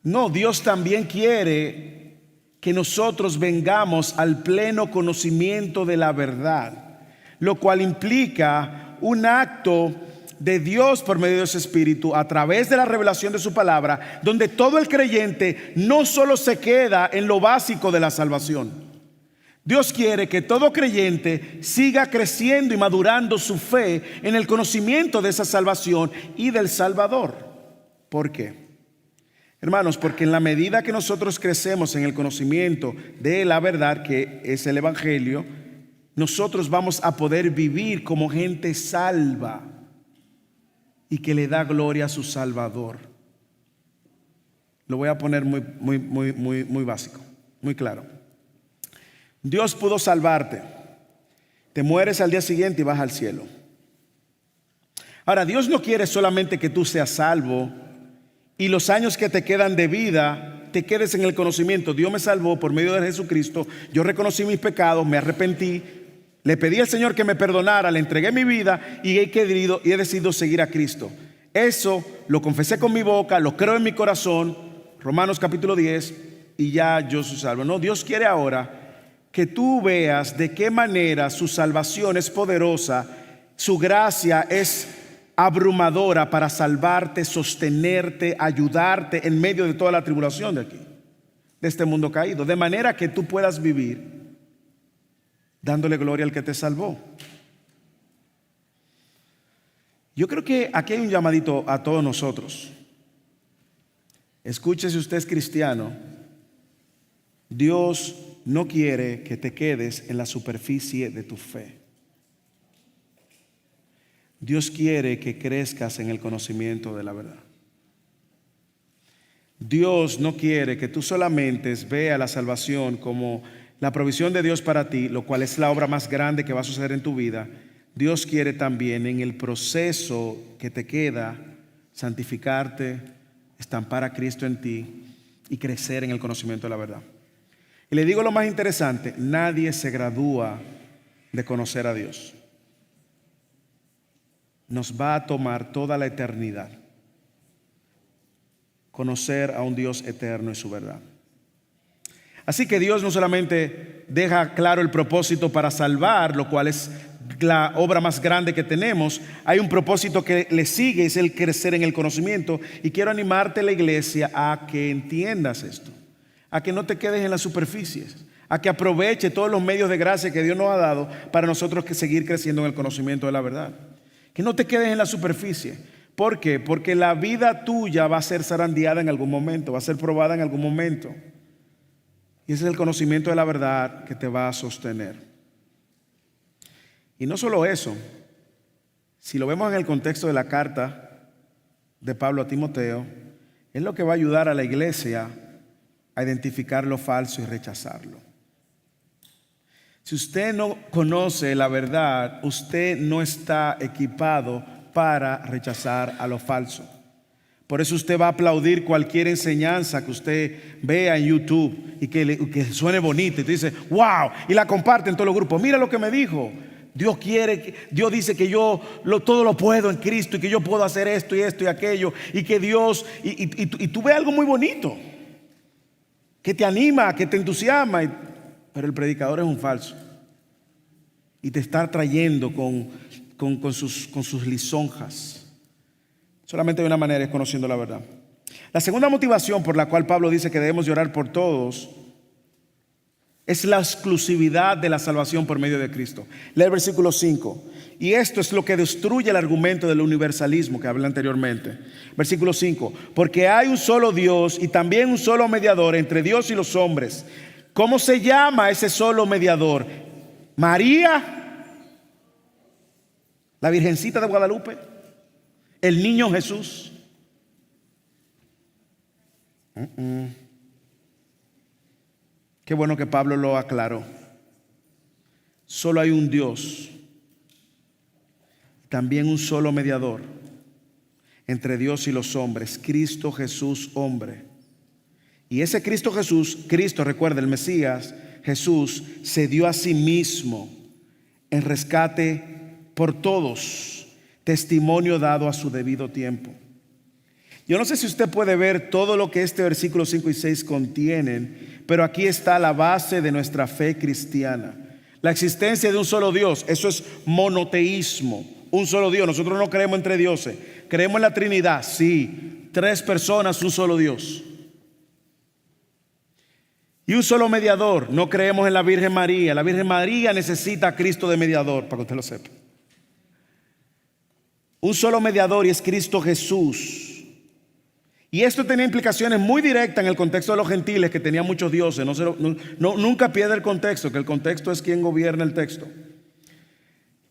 No, Dios también quiere que nosotros vengamos al pleno conocimiento de la verdad. lo cual implica un acto de Dios por medio de su Espíritu a través de la revelación de su palabra, donde todo el creyente no solo se queda en lo básico de la salvación. Dios quiere que todo creyente siga creciendo y madurando su fe en el conocimiento de esa salvación y del Salvador. ¿Por qué? Hermanos, porque en la medida que nosotros crecemos en el conocimiento de la verdad, que es el Evangelio, nosotros vamos a poder vivir como gente salva y que le da gloria a su Salvador. Lo voy a poner muy básico, muy claro. Dios pudo salvarte. Te mueres al día siguiente y vas al cielo. Ahora, Dios no quiere solamente que tú seas salvo y los años que te quedan de vida te quedes en el conocimiento. Dios me salvó por medio de Jesucristo. Yo reconocí mis pecados, me arrepentí, le pedí al Señor que me perdonara, le entregué mi vida y he decidido seguir a Cristo. Eso lo confesé con mi boca, lo creo en mi corazón, Romanos capítulo 10, y ya yo soy salvo. No, Dios quiere ahora que tú veas de qué manera su salvación es poderosa, su gracia es abrumadora para salvarte, sostenerte, ayudarte en medio de toda la tribulación de aquí, de este mundo caído, de manera que tú puedas vivir dándole gloria al que te salvó. Yo creo que aquí hay un llamadito a todos nosotros. Escuche, si usted es cristiano, Dios no quiere que te quedes en la superficie de tu fe. Dios quiere que crezcas en el conocimiento de la verdad. Dios no quiere que tú solamente veas la salvación como la provisión de Dios para ti, lo cual es la obra más grande que va a suceder en tu vida. Dios quiere también en el proceso que te queda santificarte, estampar a Cristo en ti y crecer en el conocimiento de la verdad. Y le digo lo más interesante: nadie se gradúa de conocer a Dios. Nos va a tomar toda la eternidad conocer a un Dios eterno y su verdad. Así que Dios no solamente deja claro el propósito para salvar, lo cual es la obra más grande que tenemos. Hay un propósito que le sigue, es el crecer en el conocimiento. Y quiero animarte, la iglesia, a que entiendas esto, a que no te quedes en las superficies, a que aproveche todos los medios de gracia que Dios nos ha dado para nosotros que seguir creciendo en el conocimiento de la verdad. Que no te quedes en la superficie. ¿Por qué? Porque la vida tuya va a ser zarandeada en algún momento, va a ser probada en algún momento. Y ese es el conocimiento de la verdad que te va a sostener. Y no solo eso, si lo vemos en el contexto de la carta de Pablo a Timoteo, es lo que va a ayudar a la iglesia a identificar lo falso y rechazarlo. Si usted no conoce la verdad, usted no está equipado para rechazar a lo falso. Por eso usted va a aplaudir cualquier enseñanza que usted vea en YouTube y que suene bonita. Y te dice, wow, y la comparte en todos los grupos. Mira lo que me dijo. Dios dice que todo lo puedo en Cristo y que yo puedo hacer esto y aquello. Y que Dios, y tú ves algo muy bonito que te anima, que te entusiasma. Pero el predicador es un falso y te está trayendo con sus lisonjas. Solamente de una manera, es conociendo la verdad. La segunda motivación por la cual Pablo dice que debemos orar por todos es la exclusividad de la salvación por medio de Cristo. Lee el versículo 5. Y esto es lo que destruye el argumento del universalismo que hablé anteriormente. Versículo 5. Porque hay un solo Dios y también un solo mediador entre Dios y los hombres. ¿Cómo se llama ese solo mediador? María, la Virgencita de Guadalupe, el niño Jesús. Qué bueno que Pablo lo aclaró. Solo hay un Dios, también un solo mediador entre Dios y los hombres, Cristo Jesús, hombre. Y ese Cristo Jesús, Cristo, recuerda, el Mesías, Jesús, se dio a sí mismo en rescate por todos, testimonio dado a su debido tiempo. Yo no sé si usted puede ver todo lo que este versículo 5 y 6 contienen, pero aquí está la base de nuestra fe cristiana. la existencia de un solo Dios. Eso es monoteísmo, un solo Dios. Nosotros no creemos entre dioses, creemos en la Trinidad, sí, 3 personas, un solo Dios. Y un solo mediador. No creemos en la Virgen María. La Virgen María necesita a Cristo de mediador, para que usted lo sepa. Un solo mediador, y es Cristo Jesús. Y esto tenía implicaciones muy directas en el contexto de los gentiles, que tenían muchos dioses. Nunca pierde el contexto, que el contexto es quien gobierna el texto.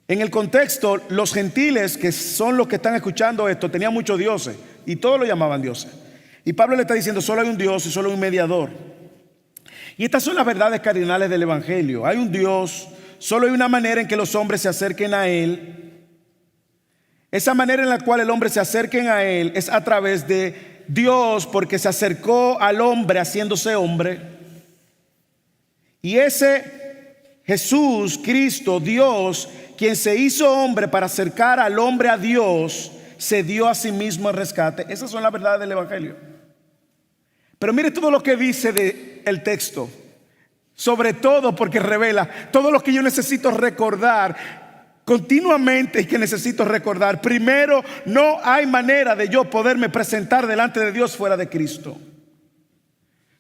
En el contexto, los gentiles, que son los que están escuchando esto, tenían muchos dioses y todos lo llamaban dioses. Y Pablo le está diciendo: solo hay un Dios y solo hay un mediador. Y estas son las verdades cardinales del Evangelio. Hay un Dios, solo hay una manera en que los hombres se acerquen a Él. Esa manera en la cual el hombre se acerquen a Él es a través de Dios, porque se acercó al hombre haciéndose hombre. Y ese Jesús, Cristo, Dios, quien se hizo hombre para acercar al hombre a Dios, se dio a sí mismo el rescate. Esas son las verdades del Evangelio. Pero mire todo lo que dice el texto, sobre todo porque revela todo lo que yo necesito recordar continuamente y que necesito recordar. Primero, no hay manera de yo poderme presentar delante de Dios fuera de Cristo.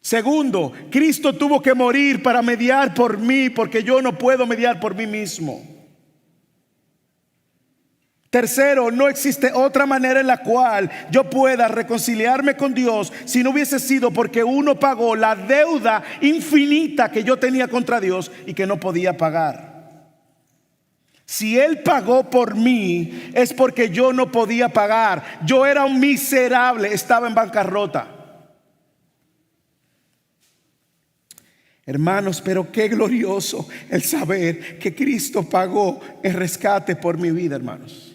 Segundo, Cristo tuvo que morir para mediar por mí, porque yo no puedo mediar por mí mismo. Tercero, no existe otra manera en la cual yo pueda reconciliarme con Dios si no hubiese sido porque uno pagó la deuda infinita que yo tenía contra Dios y que no podía pagar. Si Él pagó por mí, es porque yo no podía pagar. Yo era un miserable, estaba en bancarrota. Hermanos, pero qué glorioso el saber que Cristo pagó el rescate por mi vida, hermanos.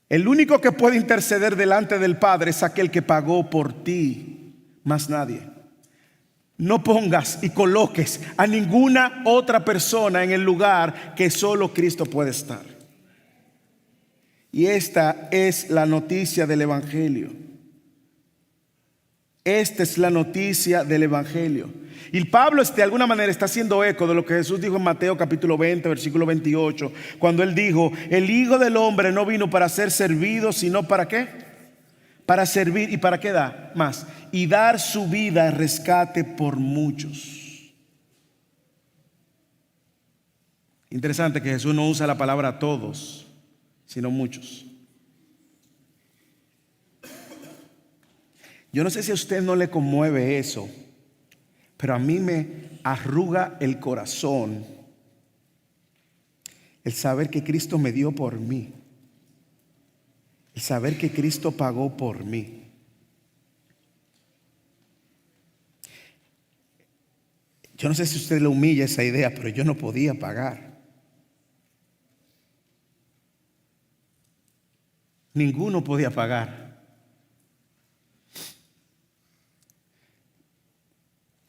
El único que puede interceder delante del Padre es aquel que pagó por ti, más nadie. No pongas y coloques a ninguna otra persona en el lugar que solo Cristo puede estar. Y esta es la noticia del Evangelio. Esta es la noticia del Evangelio. Y Pablo de alguna manera está haciendo eco de lo que Jesús dijo en Mateo capítulo 20, versículo 28, cuando Él dijo: el Hijo del Hombre no vino para ser servido, sino ¿para qué? Para servir. ¿Y para qué da? Más. Y dar su vida en rescate por muchos. Interesante que Jesús no usa la palabra todos, sino muchos. Yo no sé si a usted no le conmueve eso, pero a mí me arruga el corazón el saber que Cristo me dio por mí, el saber que Cristo pagó por mí. Yo no sé si a usted le humilla esa idea, pero yo no podía pagar. Ninguno podía pagar.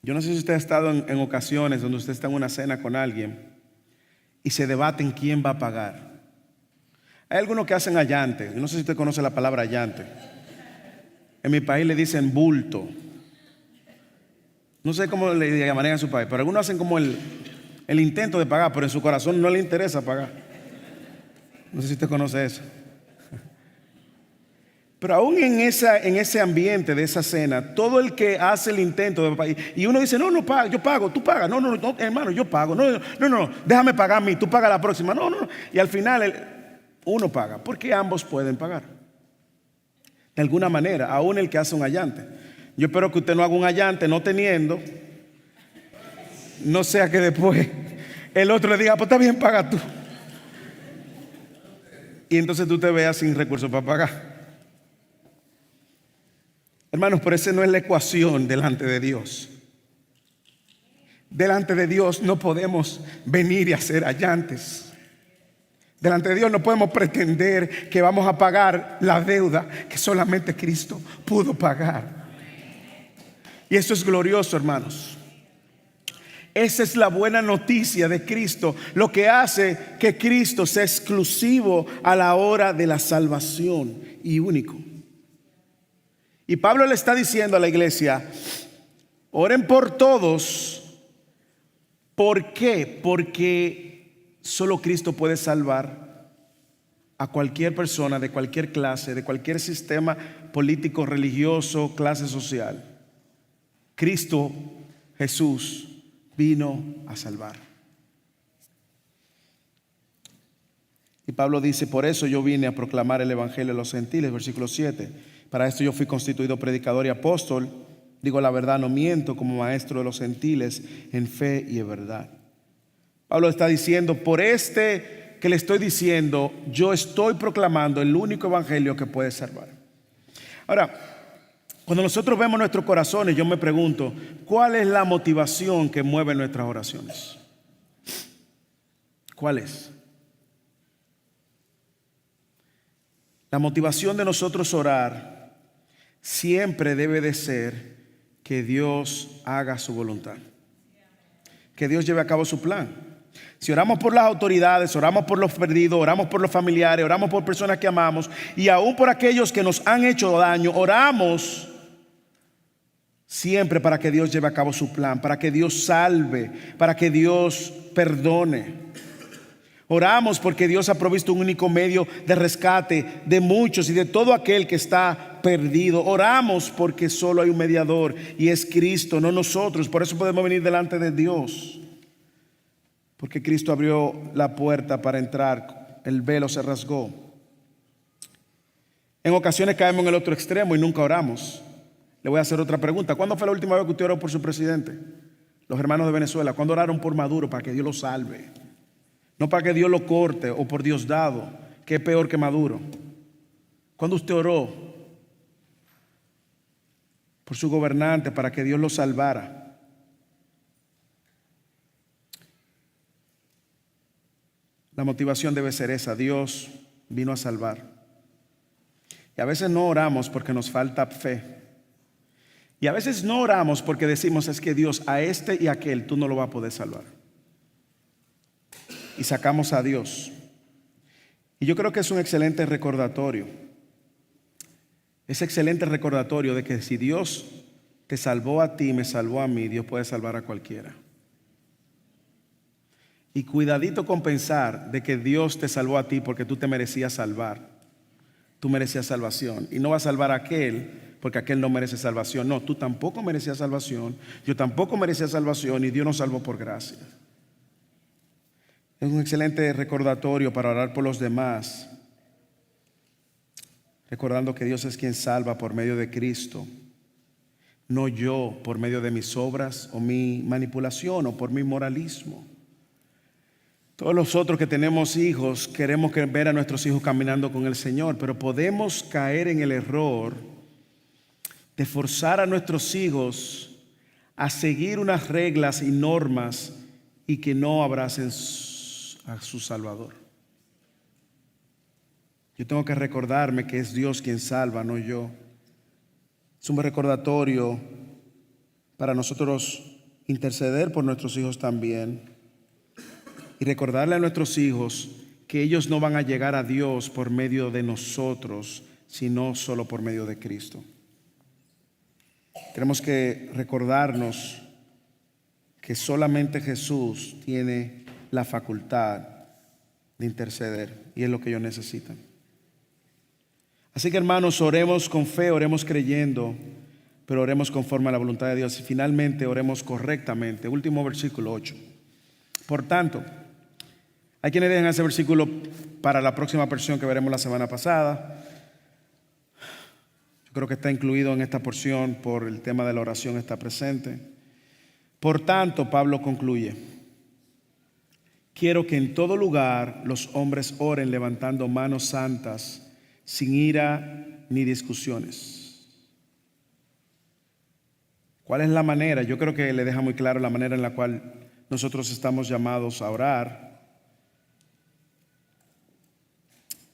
Yo no sé si usted ha estado en ocasiones donde usted está en una cena con alguien y se debaten quién va a pagar. Hay algunos que hacen allante. Yo no sé si usted conoce la palabra allante. En mi país le dicen bulto. No sé cómo le llamarían en su país, pero algunos hacen como el intento de pagar, pero en su corazón no le interesa pagar. No sé si usted conoce eso. Pero aún en ese ambiente de esa cena, todo el que hace el intento de pagar, y uno dice: no, yo pago, tú pagas. No, hermano, yo pago. No, déjame pagar a mí, tú pagas la próxima. No. Y al final uno paga, porque ambos pueden pagar. De alguna manera, aún el que hace un allante. Yo espero que usted no haga un allante no teniendo, no sea que después el otro le diga: pues está bien, paga tú. Y entonces tú te veas sin recursos para pagar. Hermanos, pero esa no es la ecuación delante de Dios. Delante de Dios no podemos venir y hacer allantes. Delante de Dios no podemos pretender que vamos a pagar la deuda que solamente Cristo pudo pagar. Y eso es glorioso, hermanos. Esa es la buena noticia de Cristo, lo que hace que Cristo sea exclusivo a la hora de la salvación y único. Y Pablo le está diciendo a la iglesia: oren por todos, ¿Por qué? Porque solo Cristo puede salvar a cualquier persona de cualquier clase, de cualquier sistema político, religioso, clase social. Cristo Jesús vino a salvar. Y Pablo dice, por eso yo vine a proclamar el evangelio a los gentiles, versículo 7. Para esto yo fui constituido predicador y apóstol. Digo la verdad, no miento, como maestro de los gentiles en fe y en verdad. Pablo está diciendo, por este que le estoy diciendo, yo estoy proclamando el único evangelio que puede salvar. Ahora, cuando nosotros vemos nuestros corazones, yo me pregunto, ¿cuál es la motivación que mueve nuestras oraciones? ¿Cuál es? La motivación de nosotros orar siempre debe de ser que Dios haga su voluntad, que Dios lleve a cabo su plan. Si oramos por las autoridades, oramos por los perdidos, oramos por los familiares, oramos por personas que amamos y aún por aquellos que nos han hecho daño, oramos siempre para que Dios lleve a cabo su plan, para que Dios salve, para que Dios perdone. Oramos porque Dios ha provisto un único medio de rescate de muchos y de todo aquel que está perdido. Oramos porque solo hay un mediador y es Cristo, no nosotros. Por eso podemos venir delante de Dios, porque Cristo abrió la puerta para entrar, el velo se rasgó. En ocasiones caemos en el otro extremo y nunca oramos. Le voy a hacer otra pregunta. ¿Cuándo fue la última vez que usted oró por su presidente? Los hermanos de Venezuela, ¿cuándo oraron por Maduro para que Dios lo salve? No para que Dios lo corte o por Diosdado, que es peor que Maduro. ¿Cuándo usted oró por su gobernante para que Dios lo salvara? La motivación debe ser esa: Dios vino a salvar. Y a veces no oramos porque nos falta fe. Y a veces no oramos porque decimos, es que Dios, a este y a aquel tú no lo vas a poder salvar. Y sacamos a Dios. Y yo creo que es un excelente recordatorio. Es excelente recordatorio de que si Dios te salvó a ti, me salvó a mí, Dios puede salvar a cualquiera. Y cuidadito con pensar de que Dios te salvó a ti porque tú te merecías salvar. Tú merecías salvación. Y no va a salvar a aquel porque aquel no merece salvación. No, tú tampoco merecías salvación. Yo tampoco merecía salvación y Dios nos salvó por gracia. Es un excelente recordatorio para orar por los demás, recordando que Dios es quien salva por medio de Cristo, no yo por medio de mis obras o mi manipulación o por mi moralismo. Todos nosotros que tenemos hijos queremos ver a nuestros hijos caminando con el Señor, pero podemos caer en el error de forzar a nuestros hijos a seguir unas reglas y normas y que no abracen a su Salvador. Yo tengo que recordarme que es Dios quien salva, no yo. Es un recordatorio para nosotros interceder por nuestros hijos también y recordarle a nuestros hijos que ellos no van a llegar a Dios por medio de nosotros, sino solo por medio de Cristo. Tenemos que recordarnos que solamente Jesús tiene la facultad de interceder y es lo que ellos necesitan. Así que, hermanos, oremos con fe, oremos creyendo, pero oremos conforme a la voluntad de Dios y finalmente oremos correctamente. Último versículo 8. Por tanto, hay quienes dejan ese versículo para la próxima porción que veremos la semana pasada. Yo creo que está incluido en esta porción por el tema de la oración, está presente. Por tanto, Pablo concluye: quiero que en todo lugar los hombres oren levantando manos santas, sin ira ni discusiones. ¿Cuál es la manera? Yo creo que le deja muy claro la manera en la cual nosotros estamos llamados a orar.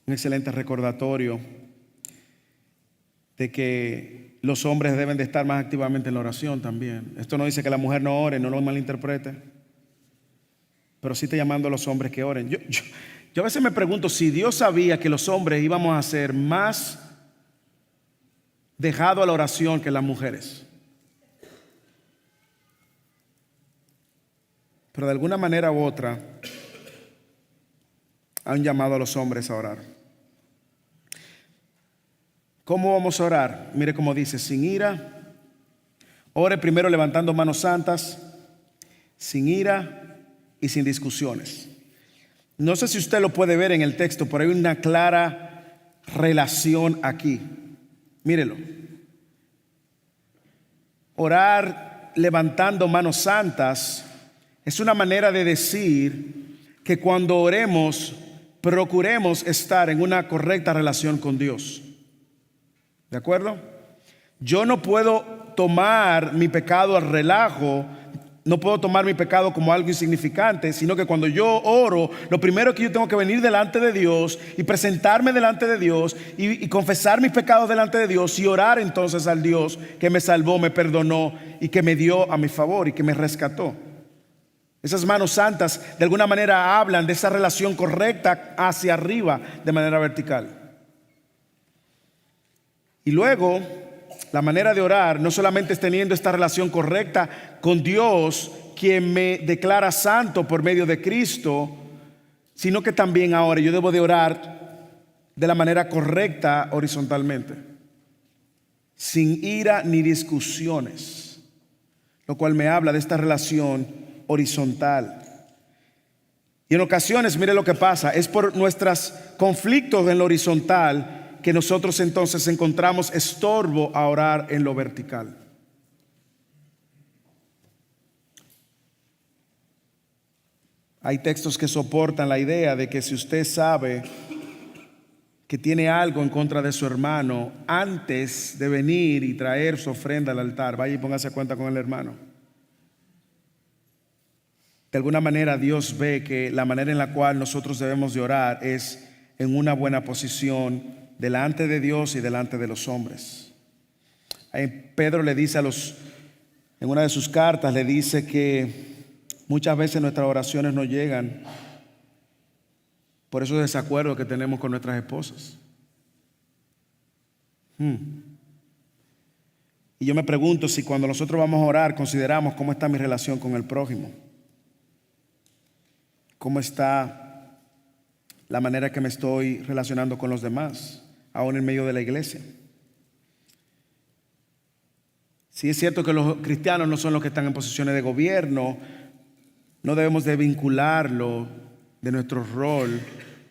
Un excelente recordatorio de que los hombres deben de estar más activamente en la oración también. Esto no dice que la mujer no ore, no lo malinterprete, pero sí está llamando a los hombres que oren. Yo a veces me pregunto si Dios sabía que los hombres íbamos a ser más dejados a la oración que las mujeres. Pero de alguna manera u otra han llamado a los hombres a orar. ¿Cómo vamos a orar? Mire cómo dice: sin ira. Ore primero levantando manos santas, sin ira y sin discusiones. No sé si usted lo puede ver en el texto, pero hay una clara relación aquí. Mírelo. Orar levantando manos santas es una manera de decir que cuando oremos, procuremos estar en una correcta relación con Dios. ¿De acuerdo? Yo no puedo tomar mi pecado al relajo, no puedo tomar mi pecado como algo insignificante, sino que cuando yo oro, lo primero que yo tengo que venir delante de Dios y presentarme delante de Dios y confesar mis pecados delante de Dios y orar entonces al Dios que me salvó, me perdonó y que me dio a mi favor y que me rescató. Esas manos santas de alguna manera hablan de esa relación correcta hacia arriba de manera vertical. Y luego, la manera de orar no solamente es teniendo esta relación correcta con Dios, quien me declara santo por medio de Cristo, sino que también ahora yo debo de orar de la manera correcta horizontalmente, sin ira ni discusiones, lo cual me habla de esta relación horizontal. Y en ocasiones, mire lo que pasa, es por nuestros conflictos en lo horizontal que nosotros entonces encontramos estorbo a orar en lo vertical. Hay textos que soportan la idea de que si usted sabe que tiene algo en contra de su hermano, antes de venir y traer su ofrenda al altar, vaya y póngase a cuenta con el hermano. De alguna manera Dios ve que la manera en la cual nosotros debemos de orar es en una buena posición delante de Dios y delante de los hombres. Ahí Pedro le dice en una de sus cartas, le dice que muchas veces nuestras oraciones no llegan por esos desacuerdos que tenemos con nuestras esposas. Y yo me pregunto si cuando nosotros vamos a orar consideramos cómo está mi relación con el prójimo, cómo está la manera que me estoy relacionando con los demás, aún en medio de la iglesia. Si es cierto que los cristianos no son los que están en posiciones de gobierno, no debemos de vincularlo de nuestro rol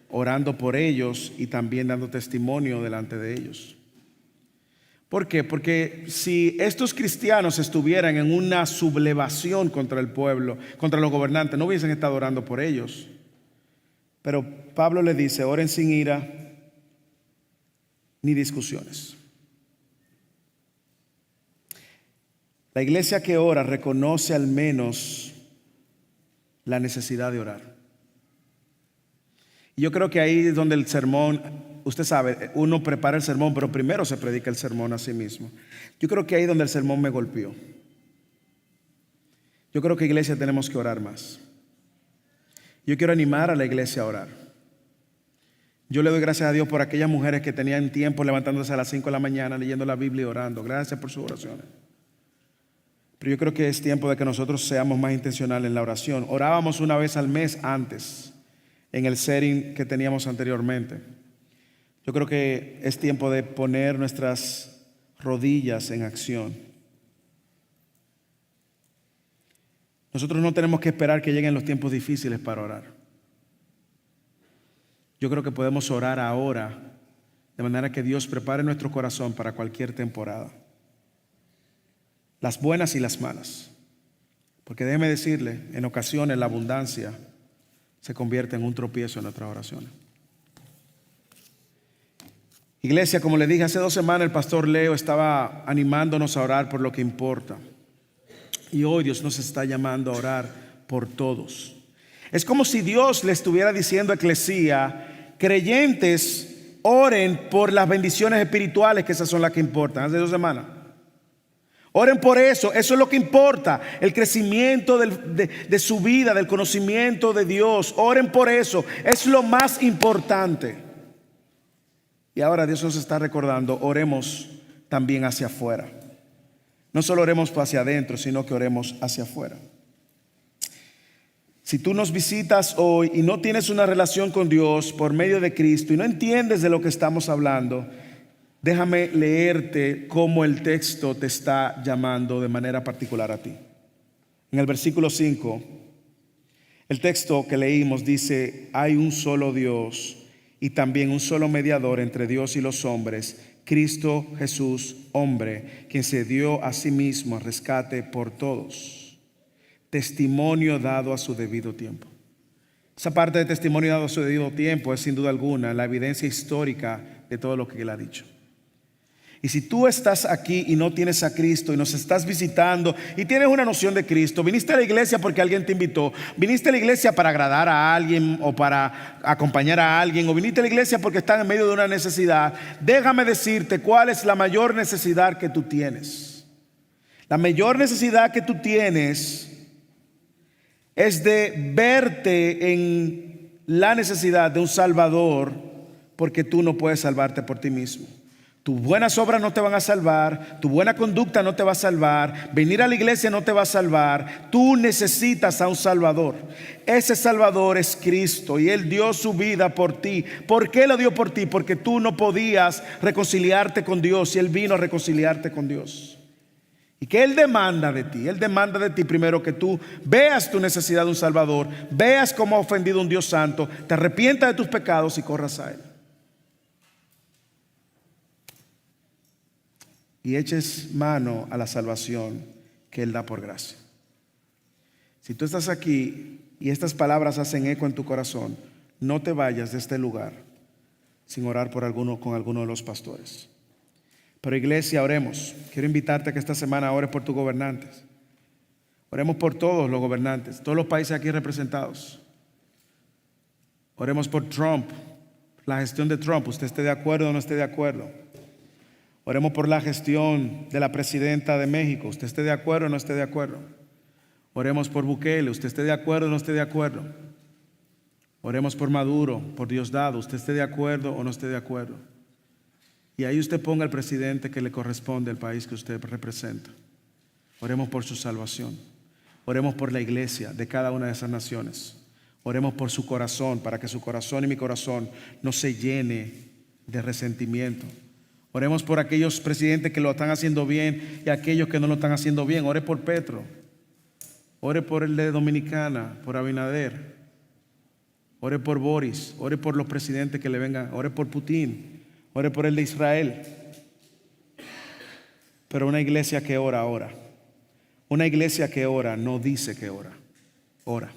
orando por ellos y también dando testimonio delante de ellos. ¿Por qué? Porque si estos cristianos estuvieran en una sublevación contra el pueblo, contra los gobernantes, no hubiesen estado orando por ellos. Pero Pablo le dice: oren sin ira ni discusiones. La iglesia que ora reconoce al menos la necesidad de orar. Y yo creo que ahí es donde el sermón, usted sabe, uno prepara el sermón, pero primero se predica el sermón a sí mismo. Yo creo que ahí es donde el sermón me golpeó. Yo creo que iglesia tenemos que orar más. Yo quiero animar a la iglesia a orar. Yo le doy gracias a Dios por aquellas mujeres que tenían tiempo levantándose a las 5 de la mañana, leyendo la Biblia y orando. Gracias por sus oraciones. Pero yo creo que es tiempo de que nosotros seamos más intencionales en la oración. Orábamos una vez al mes antes, en el setting que teníamos anteriormente. Yo creo que es tiempo de poner nuestras rodillas en acción. Nosotros no tenemos que esperar que lleguen los tiempos difíciles para orar. Yo creo que podemos orar ahora, de manera que Dios prepare nuestro corazón para cualquier temporada, las buenas y las malas. Porque déjeme decirle, en ocasiones la abundancia se convierte en un tropiezo en nuestras oraciones. Iglesia, como le dije hace 2 semanas, el pastor Leo estaba animándonos a orar por lo que importa. Y hoy Dios nos está llamando a orar por todos. Es como si Dios le estuviera diciendo a Eclesía: creyentes, oren por las bendiciones espirituales, que esas son las que importan. Hace 2 semanas. Oren por eso es lo que importa, el crecimiento de su vida, del conocimiento de Dios. Oren por eso, es lo más importante. Y ahora Dios nos está recordando: oremos también hacia afuera. No solo oremos hacia adentro, sino que oremos hacia afuera. Si tú nos visitas hoy y no tienes una relación con Dios por medio de Cristo y no entiendes de lo que estamos hablando, déjame leerte cómo el texto te está llamando de manera particular a ti. En el versículo 5, el texto que leímos dice: hay un solo Dios y también un solo mediador entre Dios y los hombres, Cristo Jesús, hombre, quien se dio a sí mismo a rescate por todos. Testimonio dado a su debido tiempo. Esa parte de testimonio dado a su debido tiempo es sin duda alguna la evidencia histórica de todo lo que él ha dicho. Y si tú estás aquí y no tienes a Cristo y nos estás visitando y tienes una noción de Cristo, viniste a la iglesia porque alguien te invitó, viniste a la iglesia para agradar a alguien o para acompañar a alguien, o viniste a la iglesia porque estás en medio de una necesidad, déjame decirte cuál es la mayor necesidad que tú tienes. La mayor necesidad que tú tienes es de verte en la necesidad de un Salvador, porque tú no puedes salvarte por ti mismo. Tus buenas obras no te van a salvar, tu buena conducta no te va a salvar, venir a la iglesia no te va a salvar. Tú necesitas a un Salvador. Ese Salvador es Cristo y Él dio su vida por ti. ¿Por qué lo dio por ti? Porque tú no podías reconciliarte con Dios y Él vino a reconciliarte con Dios. ¿Y qué Él demanda de ti? Él demanda de ti primero que tú veas tu necesidad de un Salvador, veas cómo ha ofendido a un Dios santo, te arrepientas de tus pecados y corras a Él. Y eches mano a la salvación que Él da por gracia. Si tú estás aquí y estas palabras hacen eco en tu corazón, no te vayas de este lugar sin orar con alguno de los pastores. Pero iglesia, oremos. Quiero invitarte a que esta semana ores por tus gobernantes. Oremos por todos los gobernantes, todos los países aquí representados. Oremos por Trump, la gestión de Trump, usted esté de acuerdo o no esté de acuerdo. Oremos por la gestión de la presidenta de México, usted esté de acuerdo o no esté de acuerdo. Oremos por Bukele, usted esté de acuerdo o no esté de acuerdo. Oremos por Maduro, por Diosdado, usted esté de acuerdo o no esté de acuerdo. Y ahí usted ponga al presidente que le corresponde al país que usted representa. Oremos por su salvación. Oremos por la iglesia de cada una de esas naciones. Oremos por su corazón, para que su corazón y mi corazón no se llene de resentimiento. Oremos por aquellos presidentes que lo están haciendo bien y aquellos que no lo están haciendo bien. Ore por Petro. Ore por el de Dominicana, por Abinader. Ore por Boris. Ore por los presidentes que le vengan. Ore por Putin. Ore por el de Israel. Pero una iglesia que ora, ora. Una iglesia que ora no dice que ora. Ora.